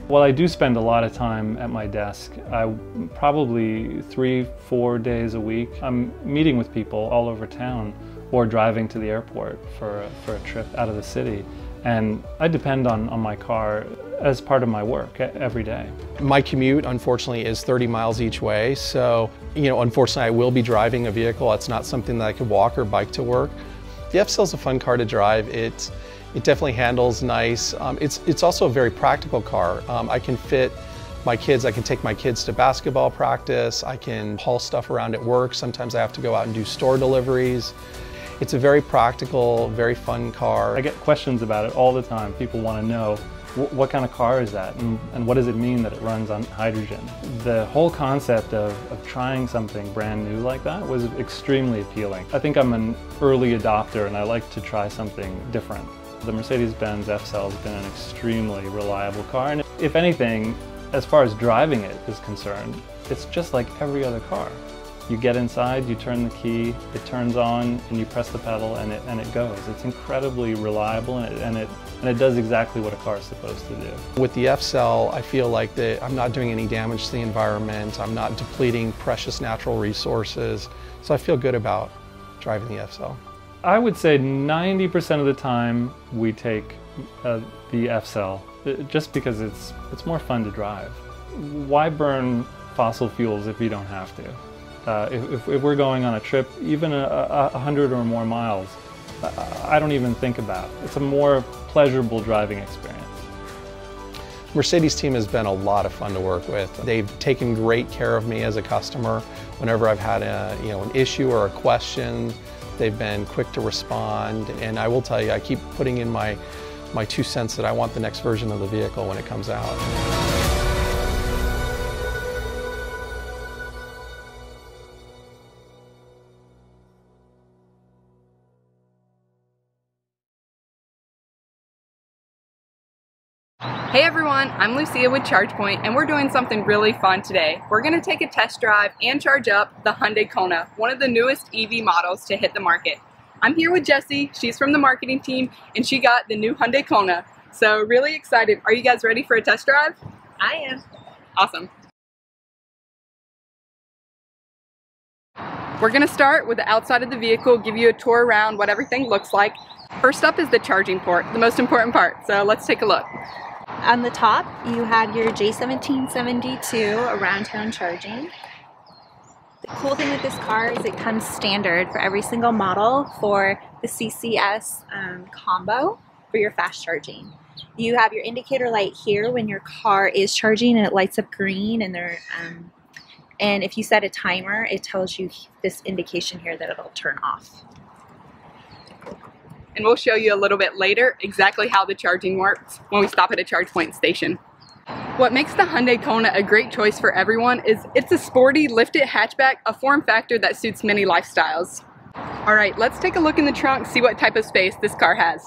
Well, I do spend a lot of time at my desk. Probably 3-4 days a week. I'm meeting with people all over town or driving to the airport for a trip out of the city. And I depend on my car as part of my work every day. My commute, unfortunately, is 30 miles each way. So, unfortunately, I will be driving a vehicle. It's not something that I could walk or bike to work. The F-Cell is a fun car to drive. It definitely handles nice. It's also a very practical car. I can fit my kids, I can take my kids to basketball practice. I can haul stuff around at work. Sometimes I have to go out and do store deliveries. It's a very practical, very fun car. I get questions about it all the time. People want to know, what kind of car is that? And what does it mean that it runs on hydrogen? The whole concept of trying something brand new like that was extremely appealing. I think I'm an early adopter and I like to try something different. The Mercedes-Benz F-Cell has been an extremely reliable car, and if anything, as far as driving it is concerned, it's just like every other car. You get inside, you turn the key, it turns on, and you press the pedal, and it goes. It's incredibly reliable, and it does exactly what a car is supposed to do. With the F-Cell, I feel like that I'm not doing any damage to the environment. I'm not depleting precious natural resources, so I feel good about driving the F-Cell. I would say 90% of the time we take the F-Cell just because it's more fun to drive. Why burn fossil fuels if you don't have to? If we're going on a trip, even 100 or more miles, I don't even think about it. It's a more pleasurable driving experience. Mercedes team has been a lot of fun to work with. They've taken great care of me as a customer. Whenever I've had an issue or a question, they've been quick to respond. And I will tell you, I keep putting in my 2 cents that I want the next version of the vehicle when it comes out. Hey everyone, I'm Lucia with ChargePoint, and we're doing something really fun today. We're going to take a test drive and charge up the Hyundai Kona, one of the newest EV models to hit the market. I'm here with Jessie, she's from the marketing team, and she got the new Hyundai Kona. So really excited. Are you guys ready for a test drive? I am. Awesome. We're going to start with the outside of the vehicle, give you a tour around what everything looks like. First up is the charging port, the most important part, so let's take a look. On the top, you have your J1772 around town charging. The cool thing with this car is it comes standard for every single model for the CCS combo for your fast charging. You have your indicator light here when your car is charging and it lights up green, and if you set a timer, it tells you this indication here that it'll turn off. And we'll show you a little bit later exactly how the charging works when we stop at a ChargePoint station. What makes the Hyundai Kona a great choice for everyone is it's a sporty, lifted hatchback, a form factor that suits many lifestyles. Alright, let's take a look in the trunk, see what type of space this car has.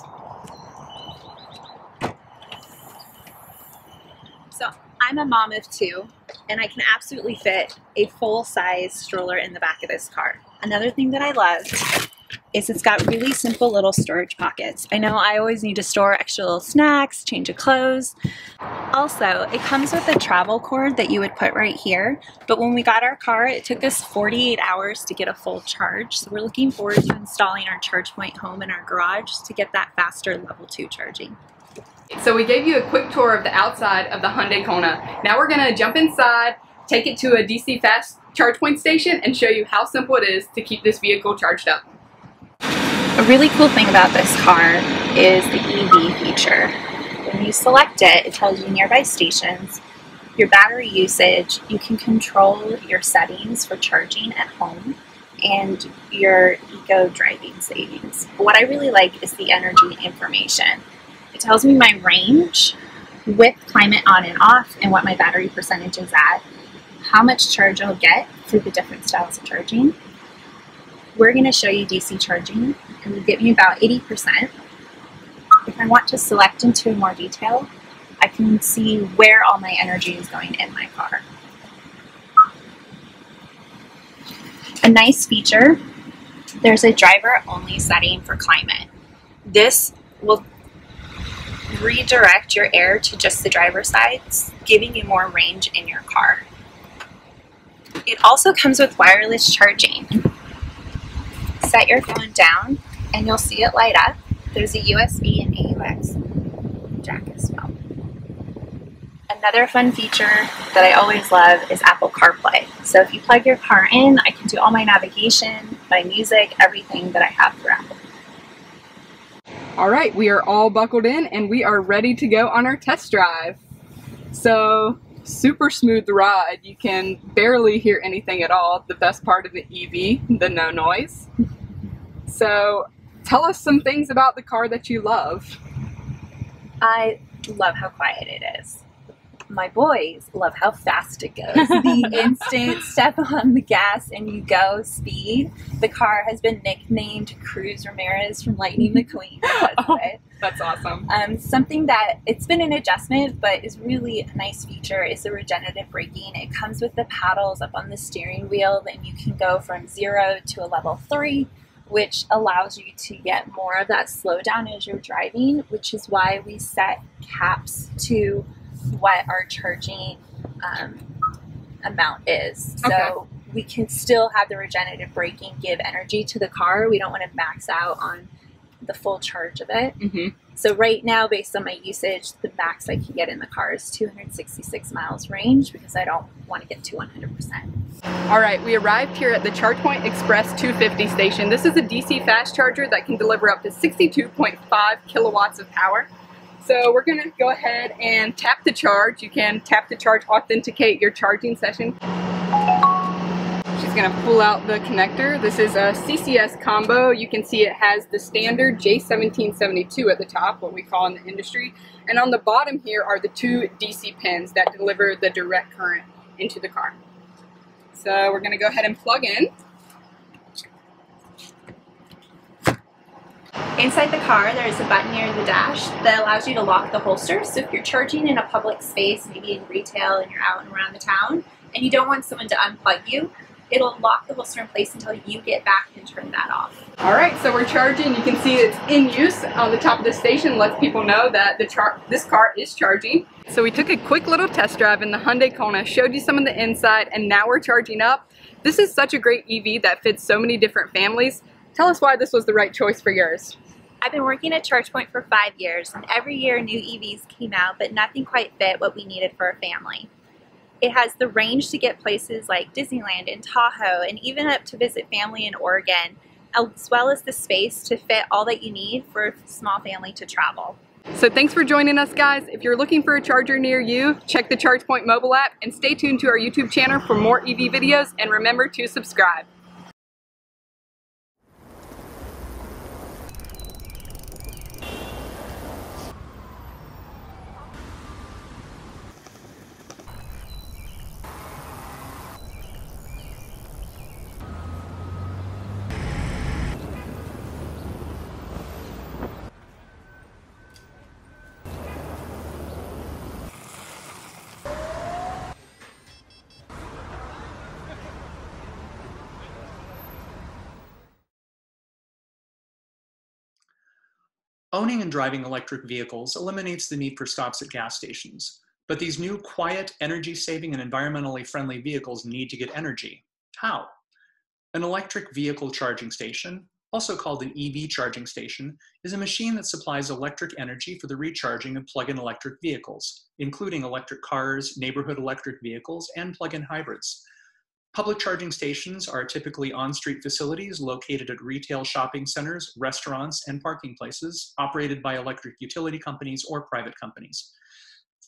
So I'm a mom of 2, and I can absolutely fit a full-size stroller in the back of this car. Another thing that I love is it's got really simple little storage pockets. I know I always need to store extra little snacks, change of clothes. Also, it comes with a travel cord that you would put right here, but when we got our car, it took us 48 hours to get a full charge. So we're looking forward to installing our ChargePoint home in our garage to get that faster level 2 charging. So we gave you a quick tour of the outside of the Hyundai Kona. Now we're going to jump inside, take it to a DC fast ChargePoint station, and show you how simple it is to keep this vehicle charged up. A really cool thing about this car is the EV feature. When you select it, it tells you nearby stations, your battery usage, you can control your settings for charging at home, and your eco driving savings. But what I really like is the energy information. It tells me my range with climate on and off and what my battery percentage is at, how much charge I'll get through the different styles of charging. We're going to show you DC charging, and will give me about 80%. If I want to select into more detail, I can see where all my energy is going in my car. A nice feature, there's a driver-only setting for climate. This will redirect your air to just the driver's sides, giving you more range in your car. It also comes with wireless charging. Set your phone down and you'll see it light up. There's a USB and AUX jack as well. Another fun feature that I always love is Apple CarPlay. So if you plug your car in, I can do all my navigation, my music, everything that I have through Apple. All right, we are all buckled in and we are ready to go on our test drive. So, super smooth ride. You can barely hear anything at all. The best part of the EV, the no noise. So, tell us some things about the car that you love. I love how quiet it is. My boys love how fast it goes. The instant step on the gas and you go speed. The car has been nicknamed Cruz Ramirez from Lightning McQueen because of it. That's awesome. Something that it's been an adjustment but is really a nice feature is the regenerative braking. It comes with the paddles up on the steering wheel, and you can go from 0 to a level 3, which allows you to get more of that slowdown as you're driving, which is why we set caps to what our charging amount is. Okay. So we can still have the regenerative braking give energy to the car. We don't want to max out on the full charge of it. Mm-hmm. So right now, based on my usage, the max I can get in the car is 266 miles range because I don't want to get to 100%. All right, we arrived here at the ChargePoint Express 250 station. This is a DC fast charger that can deliver up to 62.5 kilowatts of power. So we're gonna go ahead and tap the charge. You can tap the charge, authenticate your charging session. She's gonna pull out the connector. This is a CCS combo. You can see it has the standard J1772 at the top, what we call in the industry. And on the bottom here are the 2 DC pins that deliver the direct current into the car. So we're gonna go ahead and plug in. Inside the car, there is a button near the dash that allows you to lock the holster. So if you're charging in a public space, maybe in retail and you're out and around the town, and you don't want someone to unplug you, it'll lock the holster in place until you get back and turn that off. All right, so we're charging. You can see it's in use on the top of the station. Lets people know that this car is charging. So we took a quick little test drive in the Hyundai Kona, showed you some of the inside, and now we're charging up. This is such a great EV that fits so many different families. Tell us why this was the right choice for yours. I've been working at ChargePoint for 5 years, and every year new EVs came out, but nothing quite fit what we needed for a family. It has the range to get places like Disneyland and Tahoe, and even up to visit family in Oregon, as well as the space to fit all that you need for a small family to travel. So thanks for joining us, guys. If you're looking for a charger near you, check the ChargePoint mobile app and stay tuned to our YouTube channel for more EV videos, and remember to subscribe. Owning and driving electric vehicles eliminates the need for stops at gas stations. But these new, quiet, energy-saving, and environmentally friendly vehicles need to get energy. How? An electric vehicle charging station, also called an EV charging station, is a machine that supplies electric energy for the recharging of plug-in electric vehicles, including electric cars, neighborhood electric vehicles, and plug-in hybrids. Public charging stations are typically on-street facilities located at retail shopping centers, restaurants, and parking places operated by electric utility companies or private companies.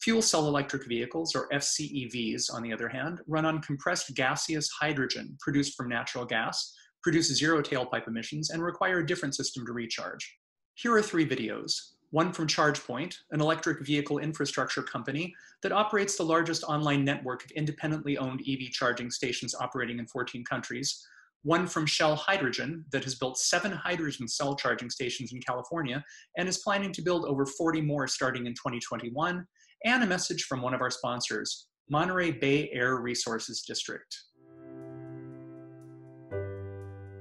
Fuel cell electric vehicles, or FCEVs, on the other hand, run on compressed gaseous hydrogen produced from natural gas, produce zero tailpipe emissions, and require a different system to recharge. Here are 3 videos. One from ChargePoint, an electric vehicle infrastructure company that operates the largest online network of independently owned EV charging stations operating in 14 countries. One from Shell Hydrogen that has built 7 hydrogen cell charging stations in California and is planning to build over 40 more starting in 2021. And a message from one of our sponsors, Monterey Bay Air Resources District.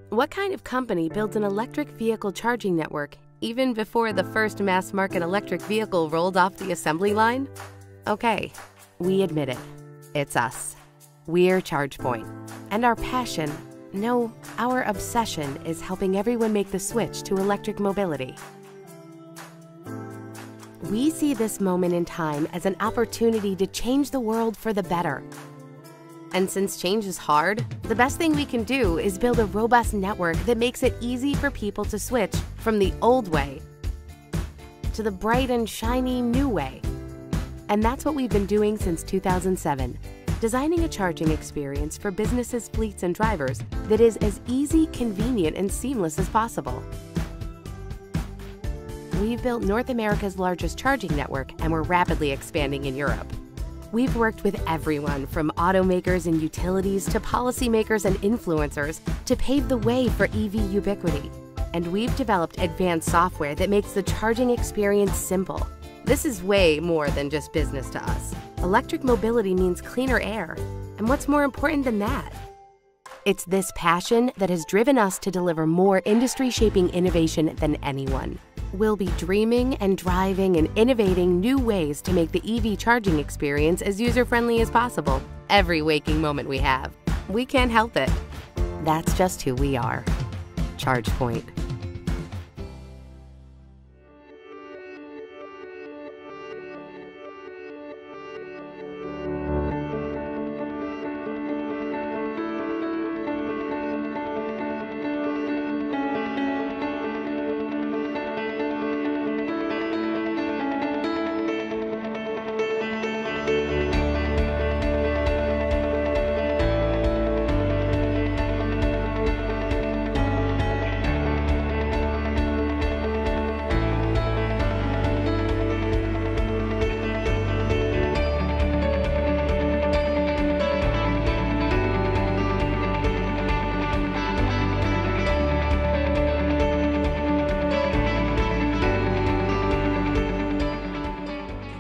What kind of company builds an electric vehicle charging network even before the first mass-market electric vehicle rolled off the assembly line? Okay, we admit it. It's us. We're ChargePoint. And our passion, no, our obsession is helping everyone make the switch to electric mobility. We see this moment in time as an opportunity to change the world for the better. And since change is hard, the best thing we can do is build a robust network that makes it easy for people to switch from the old way to the bright and shiny new way. And that's what we've been doing since 2007, designing a charging experience for businesses, fleets, and drivers that is as easy, convenient, and seamless as possible. We've built North America's largest charging network, and we're rapidly expanding in Europe. We've worked with everyone from automakers and utilities to policymakers and influencers to pave the way for EV ubiquity. And we've developed advanced software that makes the charging experience simple. This is way more than just business to us. Electric mobility means cleaner air. And what's more important than that? It's this passion that has driven us to deliver more industry-shaping innovation than anyone. We'll be dreaming and driving and innovating new ways to make the EV charging experience as user-friendly as possible every waking moment we have. We can't help it. That's just who we are. ChargePoint.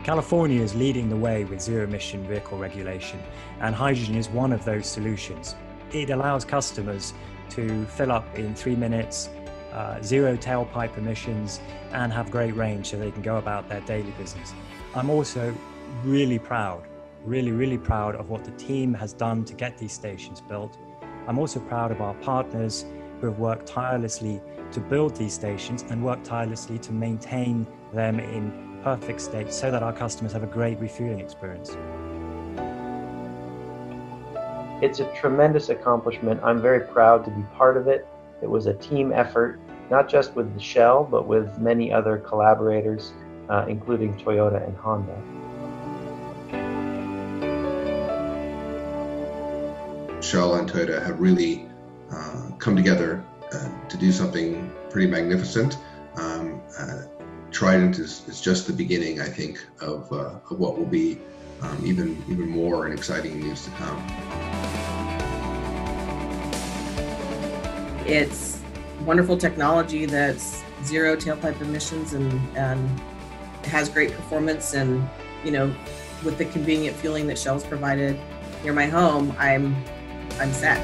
California is leading the way with zero-emission vehicle regulation, and hydrogen is one of those solutions. It allows customers to fill up in 3 minutes, zero tailpipe emissions, and have great range so they can go about their daily business. I'm also really proud, really proud of what the team has done to get these stations built. I'm also proud of our partners who have worked tirelessly to build these stations and worked tirelessly to maintain them in perfect state so that our customers have a great refueling experience. It's a tremendous accomplishment. I'm very proud to be part of it. It was a team effort, not just with Shell, but with many other collaborators, including Toyota and Honda. Shell and Toyota have really come together to do something pretty magnificent. Trident is just the beginning, I think, of what will be even more and exciting news to come. It's wonderful technology that's zero tailpipe emissions and has great performance, and with the convenient fueling that Shell's provided near my home, I'm set.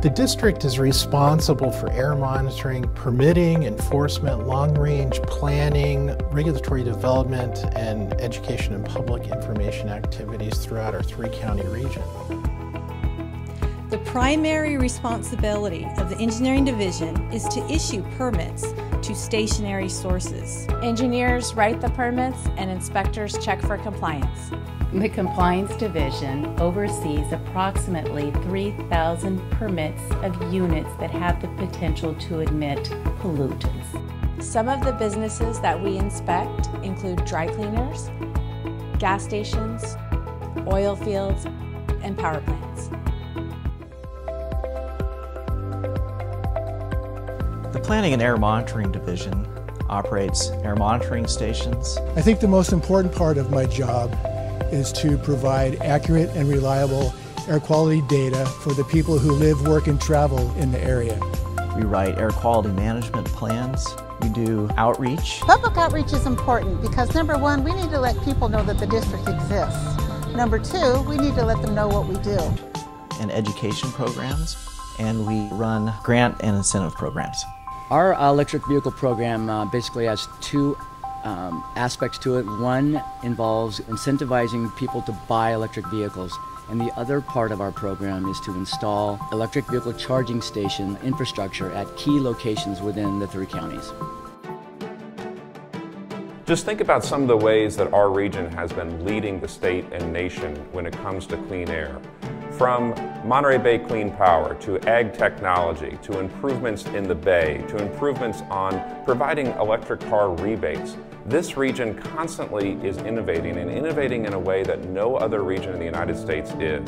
The district is responsible for air monitoring, permitting, enforcement, long-range planning, regulatory development, and education and public information activities throughout our three-county region. The primary responsibility of the engineering division is to issue permits to stationary sources. Engineers write the permits and inspectors check for compliance. The Compliance Division oversees approximately 3,000 permits of units that have the potential to emit pollutants. Some of the businesses that we inspect include dry cleaners, gas stations, oil fields, and power plants. The Planning and Air Monitoring Division operates air monitoring stations. I think the most important part of my job is to provide accurate and reliable air quality data for the people who live, work, and travel in the area. We write air quality management plans. We do outreach. Public outreach is important because number one, we need to let people know that the district exists. Number two, we need to let them know what we do. And education programs, and we run grant and incentive programs. Our electric vehicle program basically has two aspects to it. One involves incentivizing people to buy electric vehicles, and the other part of our program is to install electric vehicle charging station infrastructure at key locations within the three counties. Just think about some of the ways that our region has been leading the state and nation when it comes to clean air. From Monterey Bay Clean Power to ag technology to improvements in the Bay to improvements on providing electric car rebates. This region constantly is innovating and innovating in a way that no other region in the United States is.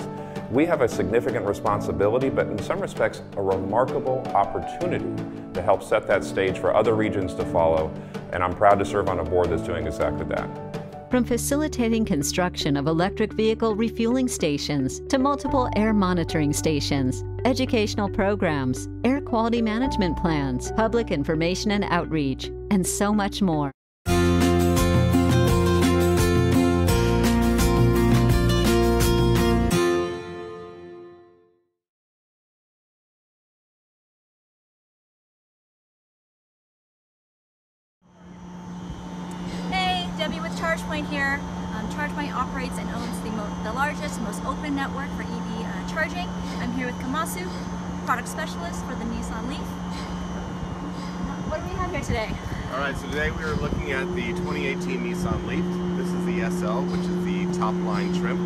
We have a significant responsibility, but in some respects, a remarkable opportunity to help set that stage for other regions to follow, and I'm proud to serve on a board that's doing exactly that. From facilitating construction of electric vehicle refueling stations to multiple air monitoring stations, educational programs, air quality management plans, public information and outreach, and so much more. ChargePoint here. ChargePoint operates and owns the largest, most open network for EV charging. I'm here with Kamasu, product specialist for the Nissan Leaf. What do we have here today? All right, so today we are looking at the 2018 Nissan Leaf. This is the SL, which is the top line trim.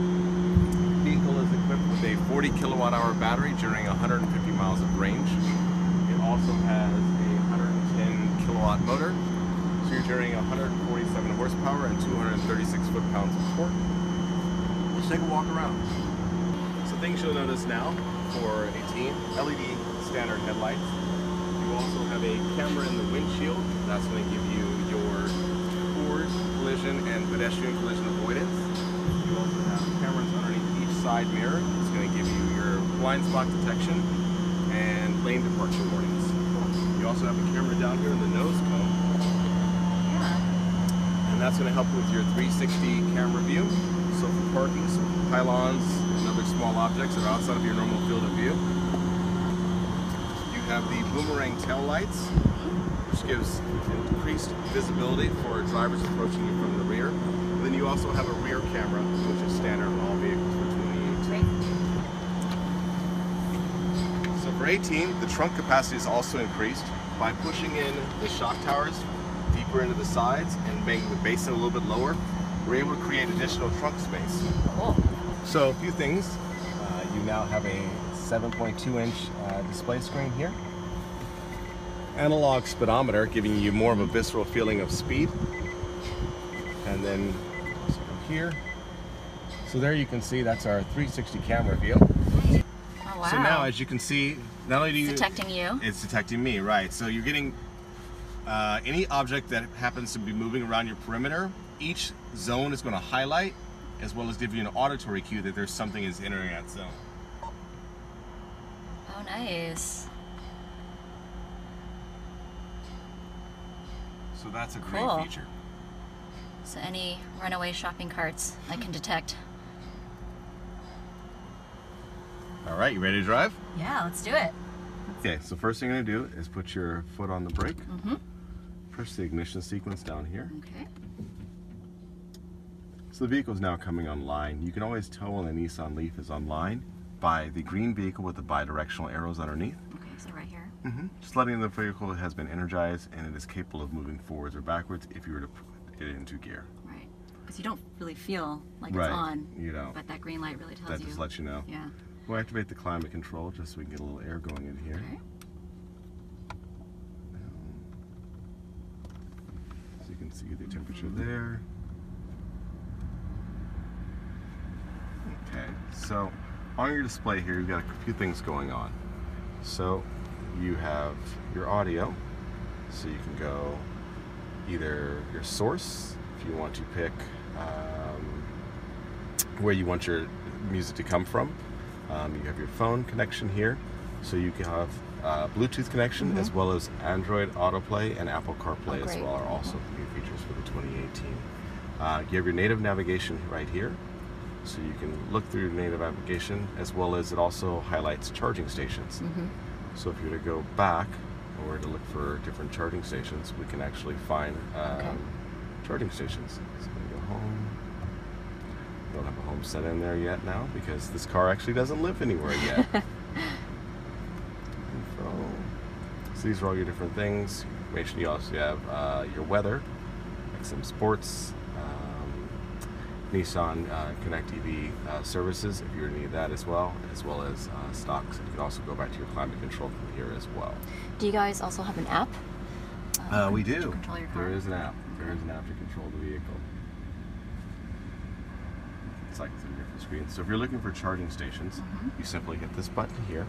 The vehicle is equipped with a 40 kilowatt hour battery during 150 miles of range. It also has a 110 kilowatt motor. So you're generating 147 horsepower and 236 foot-pounds of torque. Let's take a walk around. So things you'll notice now for 18, LED standard headlights. You also have a camera in the windshield. That's going to give you your forward collision and pedestrian collision avoidance. You also have cameras underneath each side mirror. It's going to give you your blind spot detection and lane departure warnings. You also have a camera down here in the nose cone. And that's going to help with your 360 camera view. So for parking, so pylons and other small objects that are outside of your normal field of view. You have the boomerang tail lights, which gives increased visibility for drivers approaching you from the rear. And then you also have a rear camera, which is standard on all vehicles for 2018. So for 18, the trunk capacity is also increased by pushing in the shock towers deeper into the sides and making the basin a little bit lower. We're able to create additional trunk space. Cool. So a few things. You now have a 7.2-inch display screen here. Analog speedometer, giving you more of a visceral feeling of speed. And then here. So there you can see that's our 360 camera view. Oh, wow. So now, as you can see, not only do you... It's detecting you. It's detecting me, right. So you're getting any object that happens to be moving around your perimeter, each zone is going to highlight as well as give you an auditory cue that there's something is entering that zone. Oh, nice. So that's a great Cool. feature. So any runaway shopping carts I can detect. All right, you ready to drive? Yeah, let's do it. Okay, so first thing you're gonna do is put your foot on the brake. Mm-hmm. Push the ignition sequence down here. Okay. So the vehicle is now coming online. You can always tell when a Nissan Leaf is online by the green vehicle with the bi-directional arrows underneath. Okay, so right here. Just letting the vehicle has been energized and it is capable of moving forwards or backwards if you were to put it into gear. Right. Because you don't really feel like Right, it's on. you don't. But that green light really tells you. That just lets you know. Yeah. We'll activate the climate control just so we can get a little air going in here. Okay. So you can see the temperature there. Okay, so on your display here, you've got a few things going on. So you have your audio, so you can go either your source, if you want to pick where you want your music to come from. You have your phone connection here, so you can have Bluetooth connection as well as Android Autoplay and Apple CarPlay as well are also new features for the 2018. You have your native navigation right here, so you can look through your native navigation as well as it also highlights charging stations. So if you were to go back or to look for different charging stations, we can actually find charging stations. So I'm going to go home. Don't have a home set in there yet now because this car actually doesn't live anywhere yet. So these are all your different things. Information. You also have your weather, XM Sports, Nissan Connect EV services if you need that as well as stocks. You can also go back to your climate control from here as well. Do you guys also have an app? We do. To control your car? There is an app. There is an app to control the vehicle. It's like through different screens. So if you're looking for charging stations, you simply hit this button here,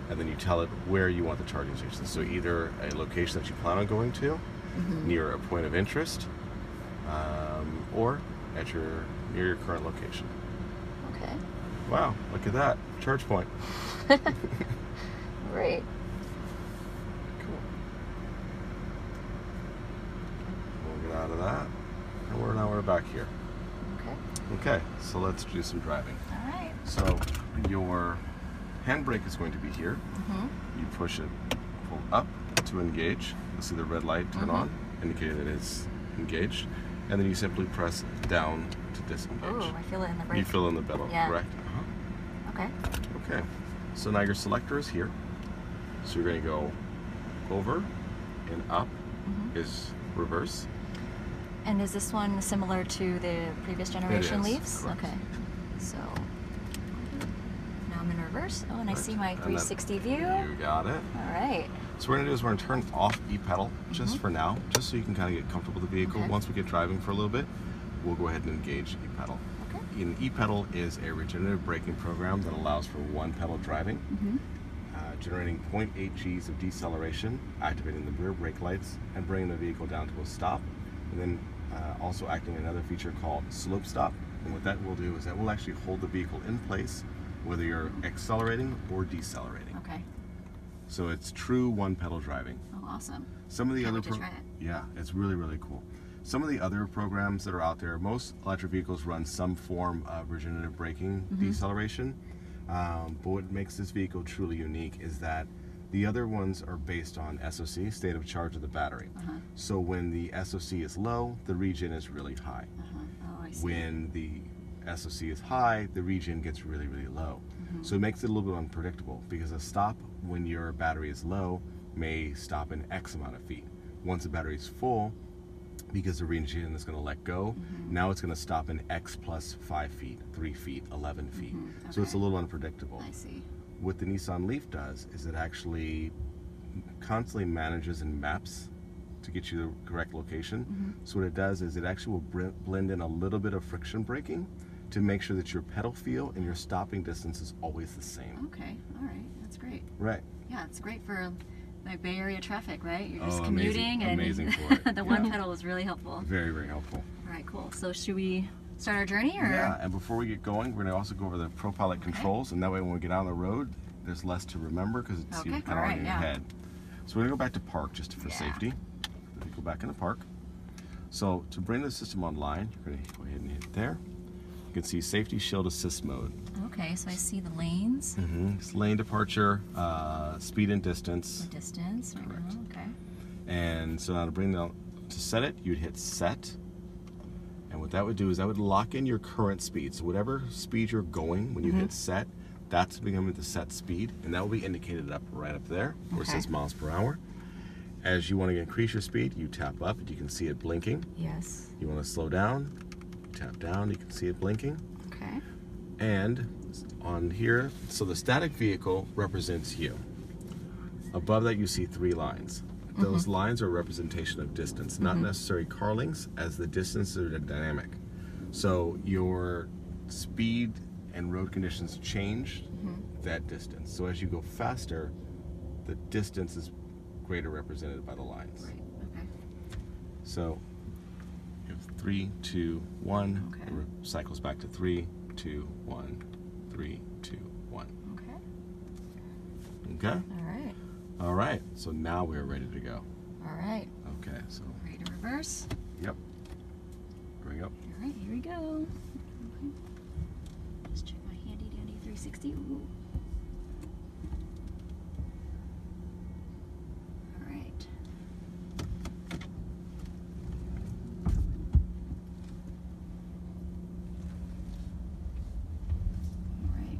and then you tell it where you want the charging station. So either a location that you plan on going to, near a point of interest, or at near your current location. Okay. Wow, look at that. Charge point. Great. Cool. We'll get out of that. And now we're back here. Okay, so let's do some driving. All right. So your handbrake is going to be here. You push it, pull up to engage. You'll see the red light turn on, indicating that it's engaged. And then you simply press down to disengage. Oh, I feel it in the brake. You feel it in the pedal, correct? Okay. Okay. So now your selector is here. So you're going to go over and up is reverse. And is this one similar to the previous generation It is, Leafs? correct. Okay. So now I'm in reverse. Oh, and I see my 360 view. You got it. All right. So what we're going to do is we're going to turn off e-pedal just for now, just so you can kind of get comfortable with the vehicle. Once we get driving for a little bit, we'll go ahead and engage e-pedal. Okay. E-pedal is a regenerative braking program that allows for one pedal driving, generating 0.8 Gs of deceleration, activating the rear brake lights, and bringing the vehicle down to a stop, and then also acting another feature called slope stop. And what that will do is that will actually hold the vehicle in place whether you're accelerating or decelerating. Okay. So it's true one pedal driving. Oh, awesome. Some of the Can't other wait to try it. yeah, it's really, really cool. Some of the other programs that are out there, most electric vehicles run some form of regenerative braking deceleration. But what makes this vehicle truly unique is that the other ones are based on SOC, state of charge of the battery. So when the SOC is low, the regen is really high. Oh, I see. When the SOC is high, the regen gets really, really low. So it makes it a little bit unpredictable because a stop when your battery is low may stop in X amount of feet. Once the battery is full, because the regen is going to let go, now it's going to stop in X plus 5 feet, 3 feet, 11 feet. So it's a little unpredictable. I see. What the Nissan Leaf does is it actually constantly manages and maps to get you the correct location. So what it does is it actually will blend in a little bit of friction braking to make sure that your pedal feel and your stopping distance is always the same. Okay, all right, that's great. Right. Yeah, it's great for like Bay Area traffic, right? You're just amazing, commuting, and amazing for it. the one pedal is really helpful. Very, very helpful. All right, cool. So should we start our journey, or? Yeah, and before we get going, we're going to also go over the ProPilot controls, and that way when we get out on the road, there's less to remember because it's kind of on your head. So we're going to go back to park just for safety. Let me go back in the park. So to bring the system online, you're going to go ahead and hit there. You can see Safety Shield Assist Mode. Okay, so I see the lanes. It's lane departure, speed and distance. The distance, Correct. Okay. And so now to set it, you'd hit set. And what that would do is that would lock in your current speed. So whatever speed you're going when you hit set, that's becoming the set speed. And that will be indicated right up there where it says miles per hour. As you want to increase your speed, you tap up and you can see it blinking. Yes. You want to slow down, tap down, you can see it blinking. Okay. And on here, so the static vehicle represents you. Above that you see 3 lines. Those lines are a representation of distance, not necessarily car lengths, as the distances are dynamic. So your speed and road conditions change that distance. So as you go faster, the distance is greater represented by the lines. Right. Okay. So you have 3, 2, 1. It cycles back to 3, 2, 1, 3, 2, 1. Okay. Okay? All right. All right. So now we're ready to go. All right. Okay. So. Ready to reverse? Yep. Here we go. All right. Here we go. Okay. Just check my handy dandy 360. Ooh. All right. All right.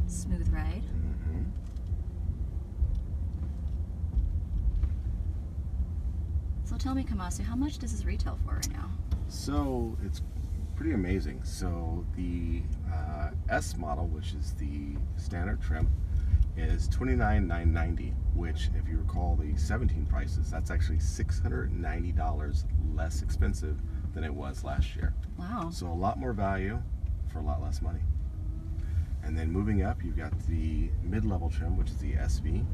Smooth ride. So tell me, Kamasu, how much does this retail for right now? So it's pretty amazing. So the S model, which is the standard trim, is $29,990, which, if you recall the 17 prices, that's actually $690 less expensive than it was last year. Wow. So a lot more value for a lot less money. And then moving up, you've got the mid-level trim, which is the SV,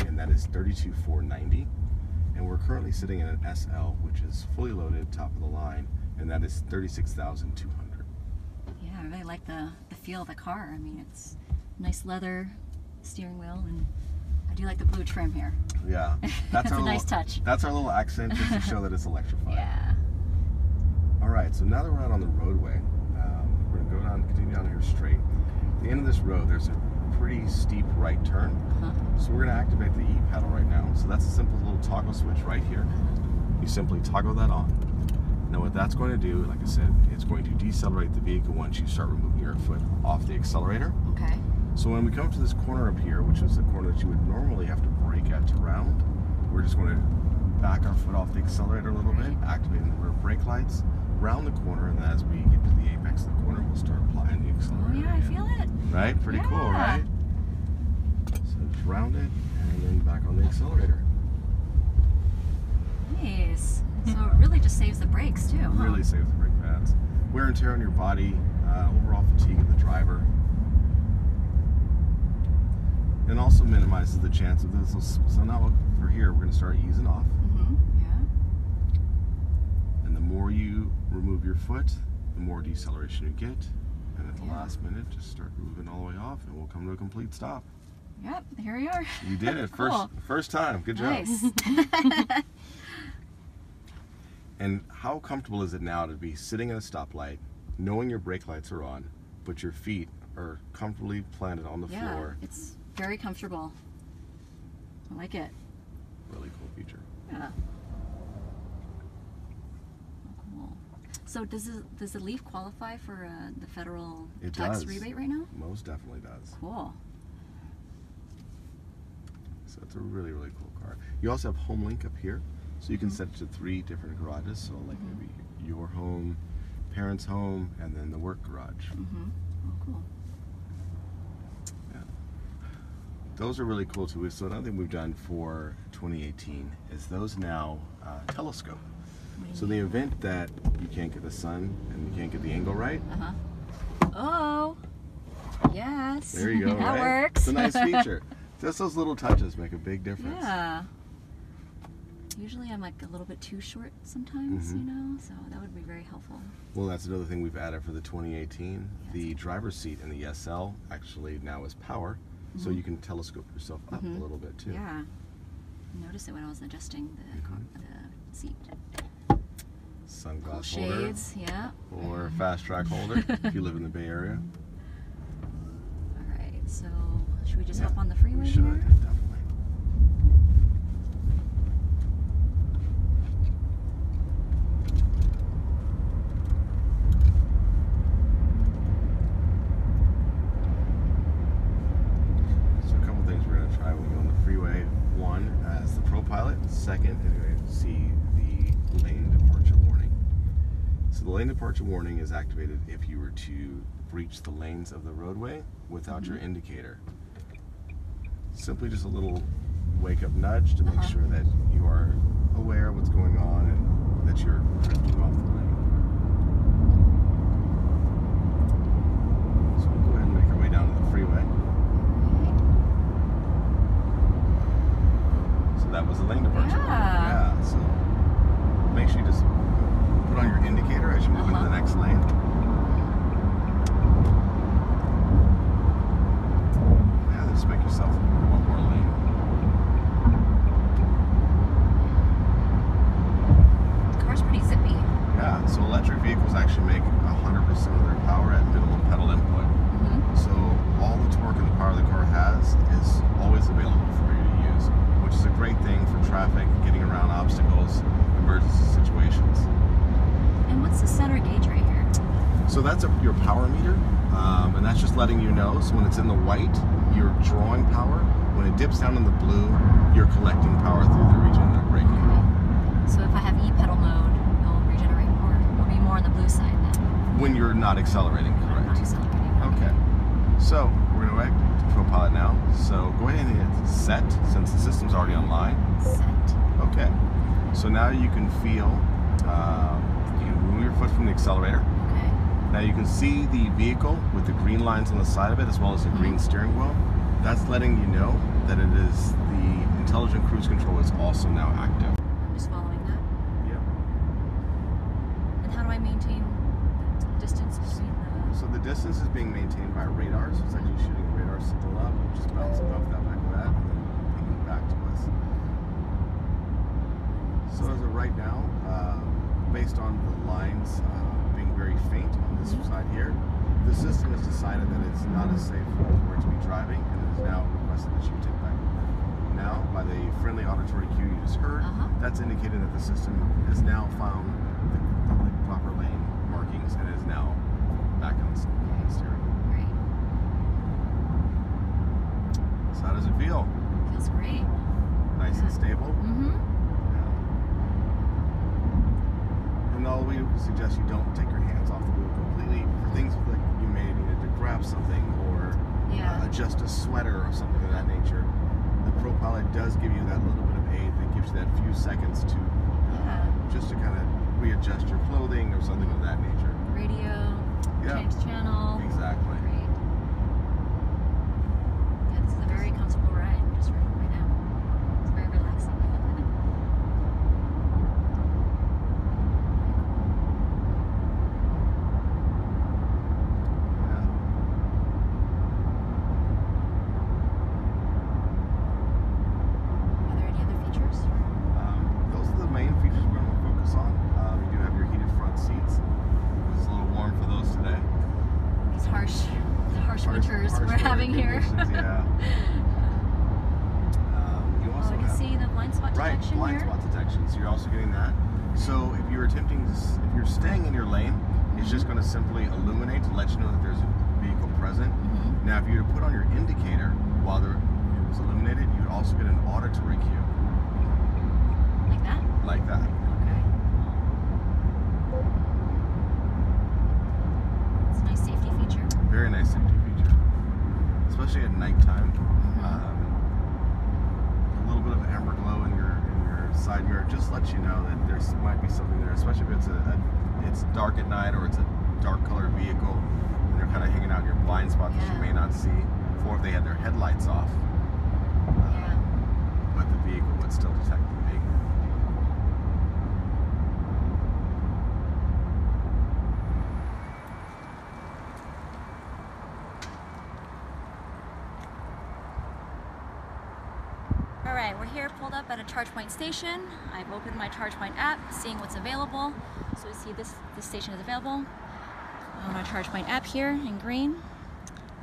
and that is $32,490. And we're currently sitting in an SL, which is fully loaded, top of the line, and that is $36,200. Yeah, I really like the feel of the car. I mean, it's nice leather steering wheel, and I do like the blue trim here. Yeah, that's a nice touch. That's our little accent, just to show that it's electrified. Yeah. All right, so now that we're out on the roadway, we're gonna go down, continue down here straight. At the end of this road, there's a pretty steep right turn. So we're going to activate the E pedal right now. So that's a simple little toggle switch right here. You simply toggle that on. Now what that's going to do, like I said, it's going to decelerate the vehicle once you start removing your foot off the accelerator. Okay. So when we come to this corner up here, which is the corner that you would normally have to brake at to round, we're just going to back our foot off the accelerator a little bit, activating the rear brake lights, round the corner, and then as we get to the apex of the corner, we'll start applying the accelerator. Oh yeah, I feel it. Right? Pretty cool, right? So just round it and then back on the accelerator. Nice. So it really just saves the brakes too, huh? Really saves the brake pads. Wear and tear on your body, overall fatigue of the driver. And also minimizes the chance of this. So now for here, we're going to start easing off. Yeah. And the more you remove your foot, the more deceleration you get. And at the last minute, just start moving all the way off and we'll come to a complete stop. Yep, here we are. You did it. Cool. First time. Good job. Nice. And how comfortable is it now to be sitting at a stoplight, knowing your brake lights are on, but your feet are comfortably planted on the floor? Yeah, it's very comfortable. I like it. Really cool feature. Yeah. Cool. So does the Leaf qualify for the federal tax rebate right now? Most definitely does. Cool. So it's a really, really cool car. You also have Home Link up here. So you can set it to 3 different garages. So like maybe your home, parents' home, and then the work garage. Oh, cool. Yeah. Those are really cool too. So another thing we've done for 2018 is those now telescope. So the event that you can't get the sun and you can't get the angle right. Oh, yes. There you go. That right? works. It's a nice feature. Just those little touches make a big difference. Yeah. Usually I'm like a little bit too short sometimes, you know, so that would be very helpful. Well, that's another thing we've added for the 2018. The driver's seat in the SL actually now is power, so you can telescope yourself up a little bit too. Yeah. I noticed it when I was adjusting the seat. sunglass shades, holder. yeah. Or fast track holder if you live in the Bay Area. All right, so should we just hop on the freeway We should, here? definitely. So a couple things we're going to try when we go on the freeway. One, as the ProPilot. Second, is going to see the lane departure warning. So the lane departure warning is activated if you were to breach the lanes of the roadway without your indicator. Simply just a little wake-up nudge to make sure that you are aware of what's going on and that you're drifting off the lane. So we'll go ahead and make our way down to the freeway. So that was the lane departure. Yeah, so make sure you just put on your indicator as you move into the next lane. Yeah, just make yourself one more lane. The car's pretty zippy. Yeah, so electric vehicles actually make 100% of their power at minimum pedal input. So all the torque and the power the car has is always available for you to use, which is a great thing for traffic, getting around obstacles, emergency situations. And what's the center gauge right here? So that's your power meter, and that's just letting you know. So when it's in the white, you're drawing power. When it dips down in the blue, you're collecting power through the regenerative braking. So if I have E-pedal mode, it'll regenerate more. It'll be more on the blue side then. When you're not accelerating, correct? Not accelerating. Okay. So we're going to go to ProPilot now. So go ahead and hit set since the system's already online. Set. Okay. So now you can feel, you can remove your foot from the accelerator. Okay. Now you can see the vehicle with the green lines on the side of it as well as the green steering wheel. That's letting you know that it is the intelligent cruise control is also now active. I'm just following that. Yep. And how do I maintain the distance between the... So the distance is being maintained by radar. So it's actually shooting a radar signal up, just bouncing off that back of that, and then pinging back to us. So as of right now, based on the lines being very faint on this side here, the system has decided that it's not as safe for it to be driving, and it has now requested that you take back. Now, by the friendly auditory cue you just heard, that's indicating that the system has now found the proper lane markings and is now back on the steering. Great. So how does it feel? Feels great. Nice and stable? And all we suggest you don't take your hands off the wheel completely for things like you may need to grab something or adjust a sweater or something of that nature. The ProPilot does give you that little bit of aid that gives you that few seconds to just to kind of readjust your clothing or something of that nature. Radio, change channel. Exactly. Great. Yeah, this is a very comfortable ride just right now. It's very relaxing. Are there any other features? Those are the main features we're going to focus on. You do have your heated front seats. It's a little warm for those today. These harsh winters we're having here. Yeah. You also I can see the blind spot detection blind here. spot detection. So you're also getting that. So if you're attempting, if you're staying in your lane, it's just going to simply illuminate to let you know that there's a vehicle present. Now, if you were to put on your indicator while it was illuminated, you would also get an auditory cue. Like that? Like that. Okay. It's a nice safety feature. Very nice safety feature, especially at nighttime. A little bit of amber glow in your side mirror just lets you know that there might be something there, especially if it's dark at night or it's a dark colored vehicle and they're kind of hanging out in your blind spot that you may not see, or if they had their headlights off. But the vehicle would still detect the vehicle. All right. Alright, we're here pulled up at a ChargePoint station. I've opened my ChargePoint app, seeing what's available. So we see this station is available on our ChargePoint app here in green.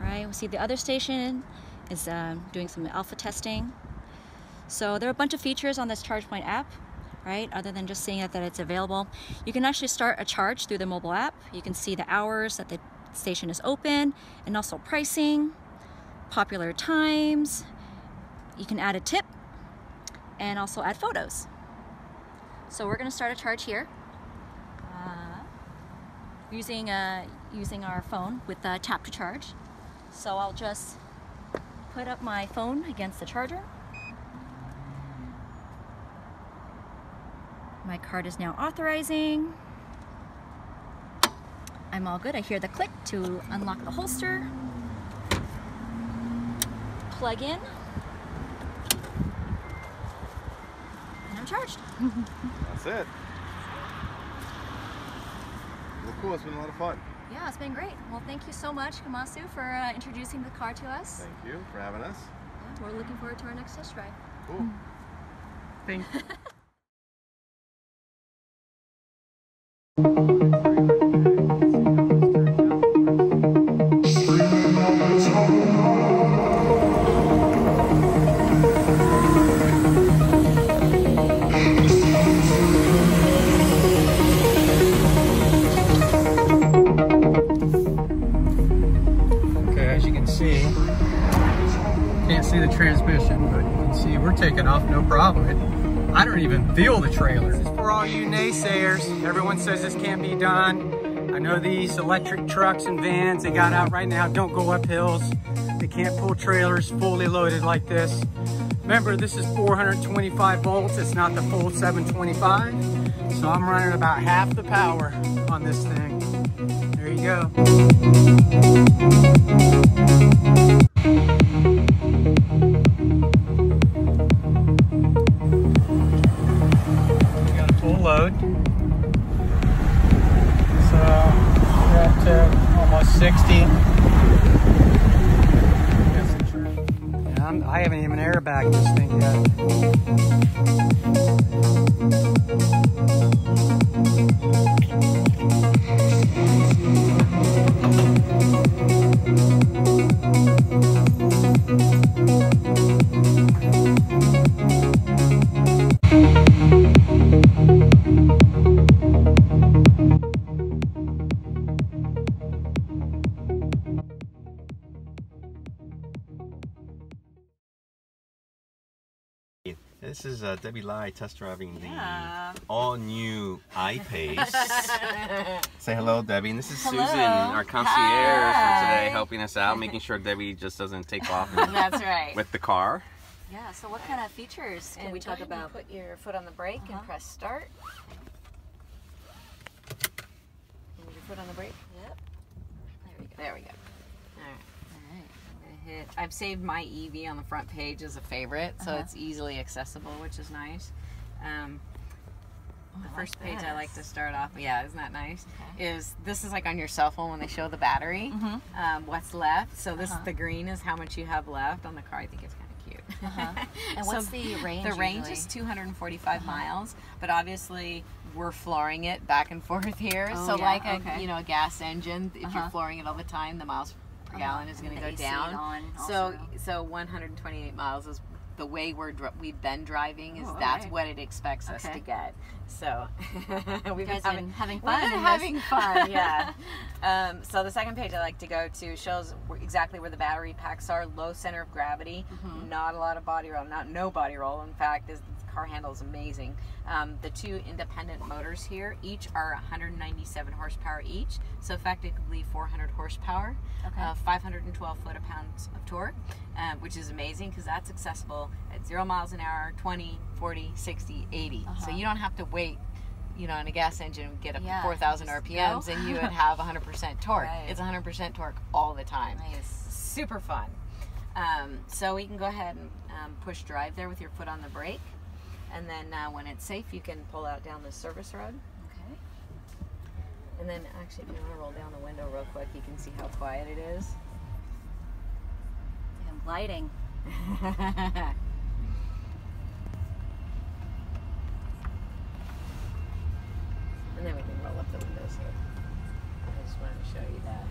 Alright, we see the other station is doing some alpha testing. So there are a bunch of features on this ChargePoint app, right? Other than just seeing that it's available. You can actually start a charge through the mobile app. You can see the hours that the station is open and also pricing, popular times. You can add a tip and also add photos. So we're going to start a charge here using our phone with tap to charge. So I'll just put up my phone against the charger. My card is now authorizing. I'm all good. I hear the click to unlock the holster. Plug in. And I'm charged. That's it. Well, cool. It's been a lot of fun. Yeah, it's been great. Well, thank you so much, Kamasu, for introducing the car to us. Thank you for having us. Yeah, we're looking forward to our next test drive. Cool. Thanks. Can't see the transmission, but you can see we're taking off no problem. I don't even feel the trailer. This is for all you naysayers. Everyone says this can't be done. I know these electric trucks and vans they got out right now don't go up hills. They can't pull trailers fully loaded like this. Remember, this is 425 volts. It's not the full 725. So I'm running about half the power on this thing. There you go. We got a full load. So we're up to almost 60. Yeah, I haven't even airbagged this thing This is Debbie Lai test driving the all-new iPace. Say hello, Debbie. And this is Susan, our concierge for today, helping us out, making sure Debbie just doesn't take off That's right. with the car. Yeah, so what kind of features can we talk about? Put your foot on the brake and press start. Move your foot on the brake. Yep. There we go. All right. I've saved my EV on the front page as a favorite, so it's easily accessible, which is nice. The first page I like to start off, isn't that nice? Is this is like on your cell phone when they show the battery, what's left. So this the green is how much you have left on the car. I think it's kind of cute. And what's the range? The range is 245 miles, but obviously we're flooring it back and forth here. So like a a gas engine, if you're flooring it all the time, the miles per gallon is going to go down. So 128 miles is the way we've been driving. Is that's what it expects us to get. So we've been having fun. Having fun, yeah. So the second page I like to go to shows exactly where the battery packs are. Low center of gravity, not a lot of body roll, no body roll. In fact, this car handle is amazing. The two independent motors here, each are 197 horsepower each, so effectively 400 horsepower, 512 foot-pounds of torque, which is amazing because that's accessible at 0 miles an hour, 20, 40, 60, 80. So you don't have to wait, on a gas engine get up to 4,000 RPMs and you would have 100% torque. It's 100% torque all the time. Super fun. So we can go ahead and push drive there with your foot on the brake. And then when it's safe, you can pull out down the service road. Okay. And then actually, if you want to roll down the window real quick, you can see how quiet it is. I'm gliding. to visit. I just wanted to show you that.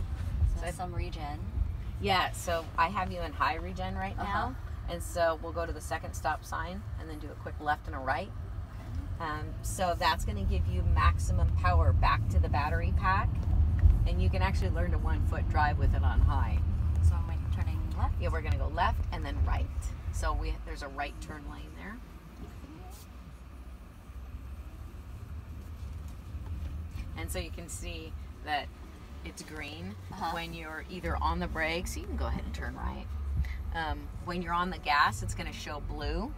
So that's some regen. Yeah, so I have you in high regen right now. And so we'll go to the second stop sign and then do a quick left and a right. So that's going to give you maximum power back to the battery pack. And you can actually learn to 1-foot drive with it on high. So am I turning left? Yeah, we're going to go left and then right. So there's a right turn lane there. And so you can see that it's green when you're either on the brakes. You can go ahead and turn right. When you're on the gas, it's going to show blue.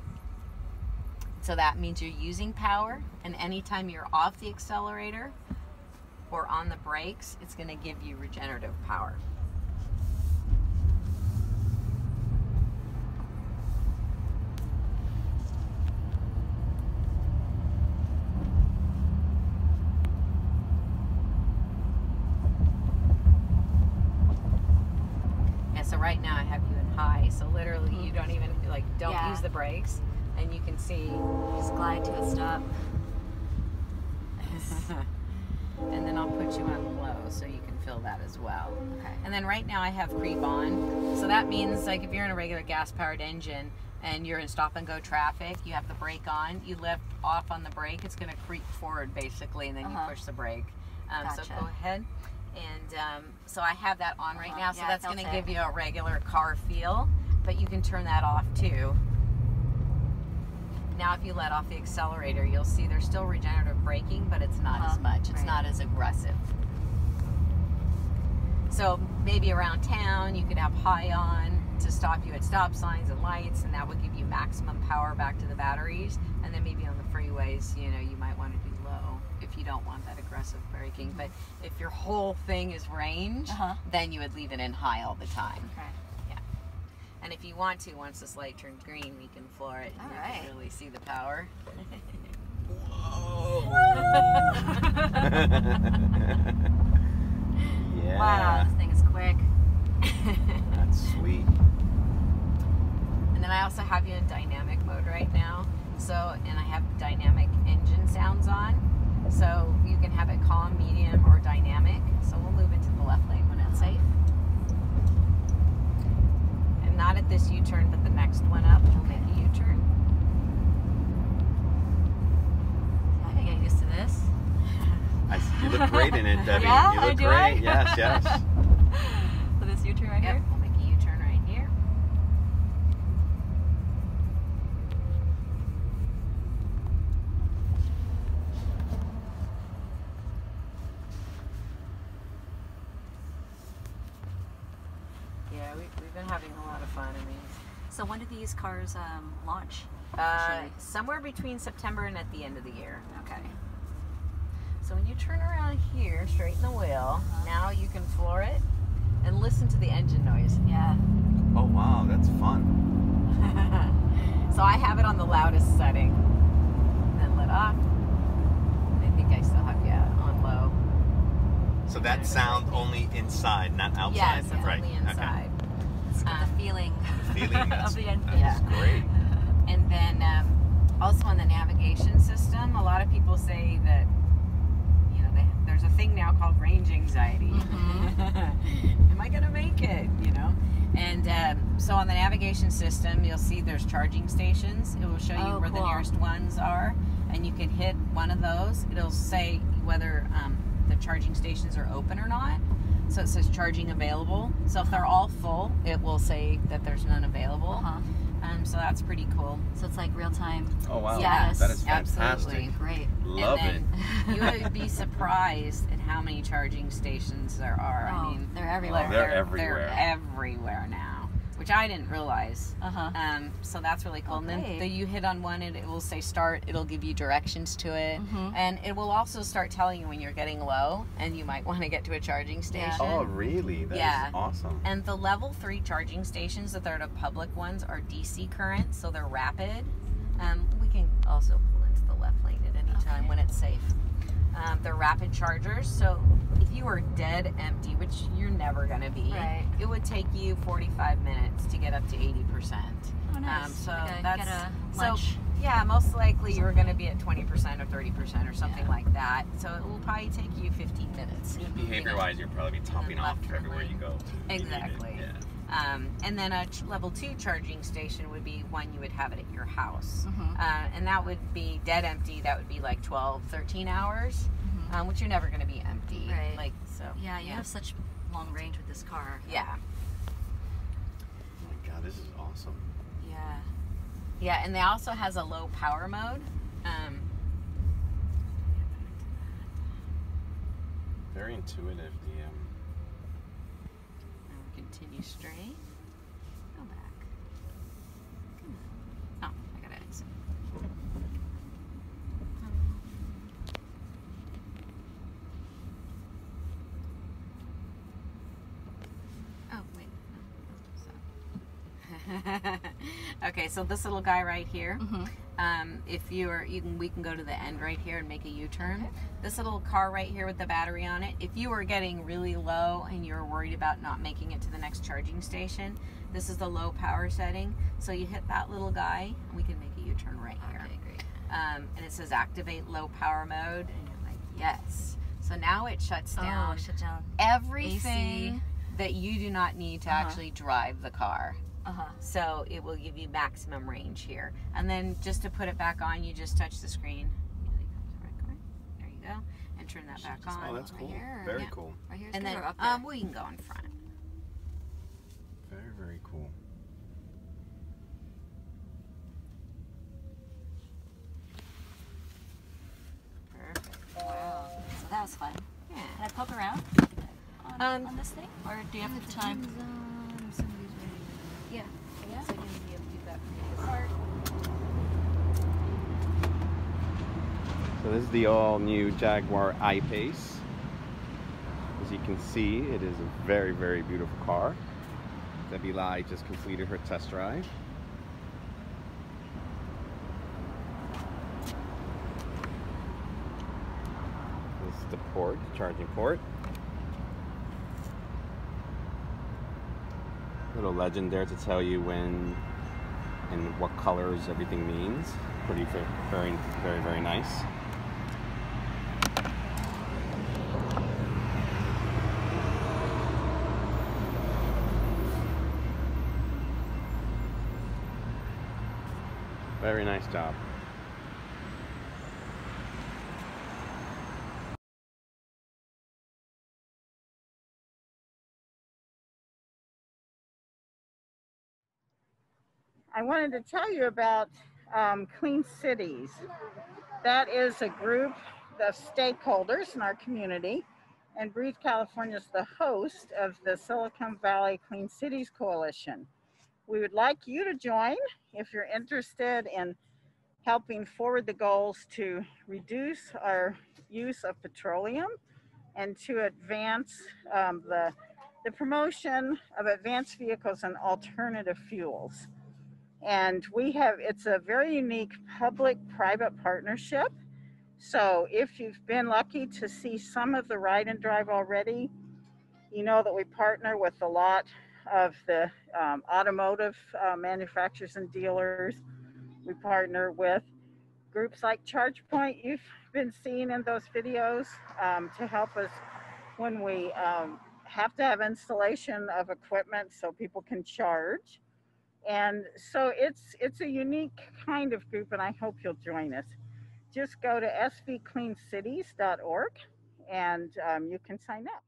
So that means you're using power. And anytime you're off the accelerator or on the brakes, it's going to give you regenerative power. So right now I have you in high, so literally you don't even don't use the brakes, and you can see just glide to a stop. And then I'll put you on low so you can feel that as well. Okay. And then right now I have creep on, so that means like if you're in a regular gas-powered engine and you're in stop-and-go traffic, you have the brake on, you lift off on the brake, it's going to creep forward basically, and then you push the brake. Gotcha. So go ahead. And so I have that on right now, so that's going to give you a regular car feel, but you can turn that off too. Now if you let off the accelerator, you'll see there's still regenerative braking, but it's not as much. It's not as aggressive. So maybe around town, you could have high on to stop you at stop signs and lights, and that would give you maximum power back to the batteries. And then maybe on the freeways, you know, you might want to do low if you don't want that aggressive braking. But if your whole thing is range, then you would leave it in high all the time. Okay. Yeah. And if you want to, once this light turns green, we can floor it and you can really see the power. Whoa! Yeah. Wow, this thing is quick. That's sweet. And then I also have you in dynamic mode right now. So, and I have dynamic engine sounds on. So you can have it calm, medium, or dynamic. So we'll move it to the left lane when it's safe. And not at this U-turn, but the next one up, we'll make a U-turn. I gotta get used to this. You look great in it, Debbie. Yeah, you look do great. I? Yes, yes. So this U-turn right here? We'll make a U-turn right here. Yeah, we've been having a lot of fun. I mean, so when do these cars launch? Somewhere between September and at the end of the year. Okay. So when you turn around here, straighten the wheel, now you can floor it and listen to the engine noise. Yeah. Oh wow, that's fun. So I have it on the loudest setting. Then let off. I think I still have on low. So that sound only inside, not outside. Yes, it's right. only inside. It's got the feeling, That's, of the engine. that's great. And then also on the navigation system, a lot of people say that there's a thing now called range anxiety. Am I gonna make it? And so on the navigation system, you'll see there's charging stations. It will show you where the nearest ones are, and you can hit one of those. It'll say whether the charging stations are open or not. So it says charging available. So if they're all full, it will say that there's none available. So that's pretty cool. So it's like real time. Oh wow, status. that is fantastic. Absolutely. Great. Love and then you would be surprised at how many charging stations there are. Oh, I mean, they're everywhere. They're everywhere. They're everywhere now, which I didn't realize. So that's really cool. And then you hit on one and it will say start. It'll give you directions to it. And it will also start telling you when you're getting low and you might want to get to a charging station. Oh really? That is awesome. And the level 3 charging stations that are the public ones are DC current, so they're rapid. We can also pull into the left lane at any time when it's safe. They're rapid chargers, so if you are dead empty, which you're never going to be, it would take you 45 minutes to get up to 80%. Oh, nice. So like that's get a lunch. Yeah, most likely you're going to be at 20% or 30% or something like that. So it will probably take you 15 minutes. Behavior-wise, you'll probably be topping off everywhere you go. Exactly. And then a level 2 charging station would be one you would have it at your house. And that would be dead empty. That would be like 12, 13 hours, which you're never going to be empty. Right. Like, so. Yeah, you have such long range with this car. Yeah. Oh my God, this is awesome. Yeah. Yeah, and it also has a low power mode. Very intuitive. Continue straight. Go back. Come on. Oh, I gotta exit. Oh, wait. Okay, so this little guy right here. If we can go to the end right here and make a U-turn. Okay. This little car right here with the battery on it, if you were getting really low and you're worried about not making it to the next charging station, this is the low power setting. So you hit that little guy and we can make a U-turn right here. Okay, great. And it says activate low power mode, and you're like, yes. So now it shuts down, everything AC. That you do not need to actually drive the car. So it will give you maximum range here. And then just to put it back on, you just touch the screen. There you go. And turn that back on. Oh, that's cool. Right here. Very cool. Right here, And then up there. well, you can go in front. Very, very cool. Perfect. Wow. So that was fun. Yeah. Can I poke around on this thing? Or do you have the time? Yeah. Yeah. So you can be able to do that from your part. So this is the all-new Jaguar I-Pace. As you can see, it is a very, very beautiful car. Debbie Lai just completed her test drive. This is the port, charging port. Little legend there to tell you when and what colors everything means. Pretty very, very, very nice. Very nice job. I wanted to tell you about Clean Cities. That is a group of stakeholders in our community, and Breathe California is the host of the Silicon Valley Clean Cities Coalition. We would like you to join if you're interested in helping forward the goals to reduce our use of petroleum and to advance the promotion of advanced vehicles and alternative fuels. And it's a very unique public-private partnership. So if you've been lucky to see some of the ride and drive already, you know that we partner with a lot of the automotive manufacturers and dealers. We partner with groups like ChargePoint you've been seeing in those videos to help us when we have to have installation of equipment so people can charge. And so it's a unique kind of group, and I hope you'll join us. Just go to svcleancities.org and you can sign up.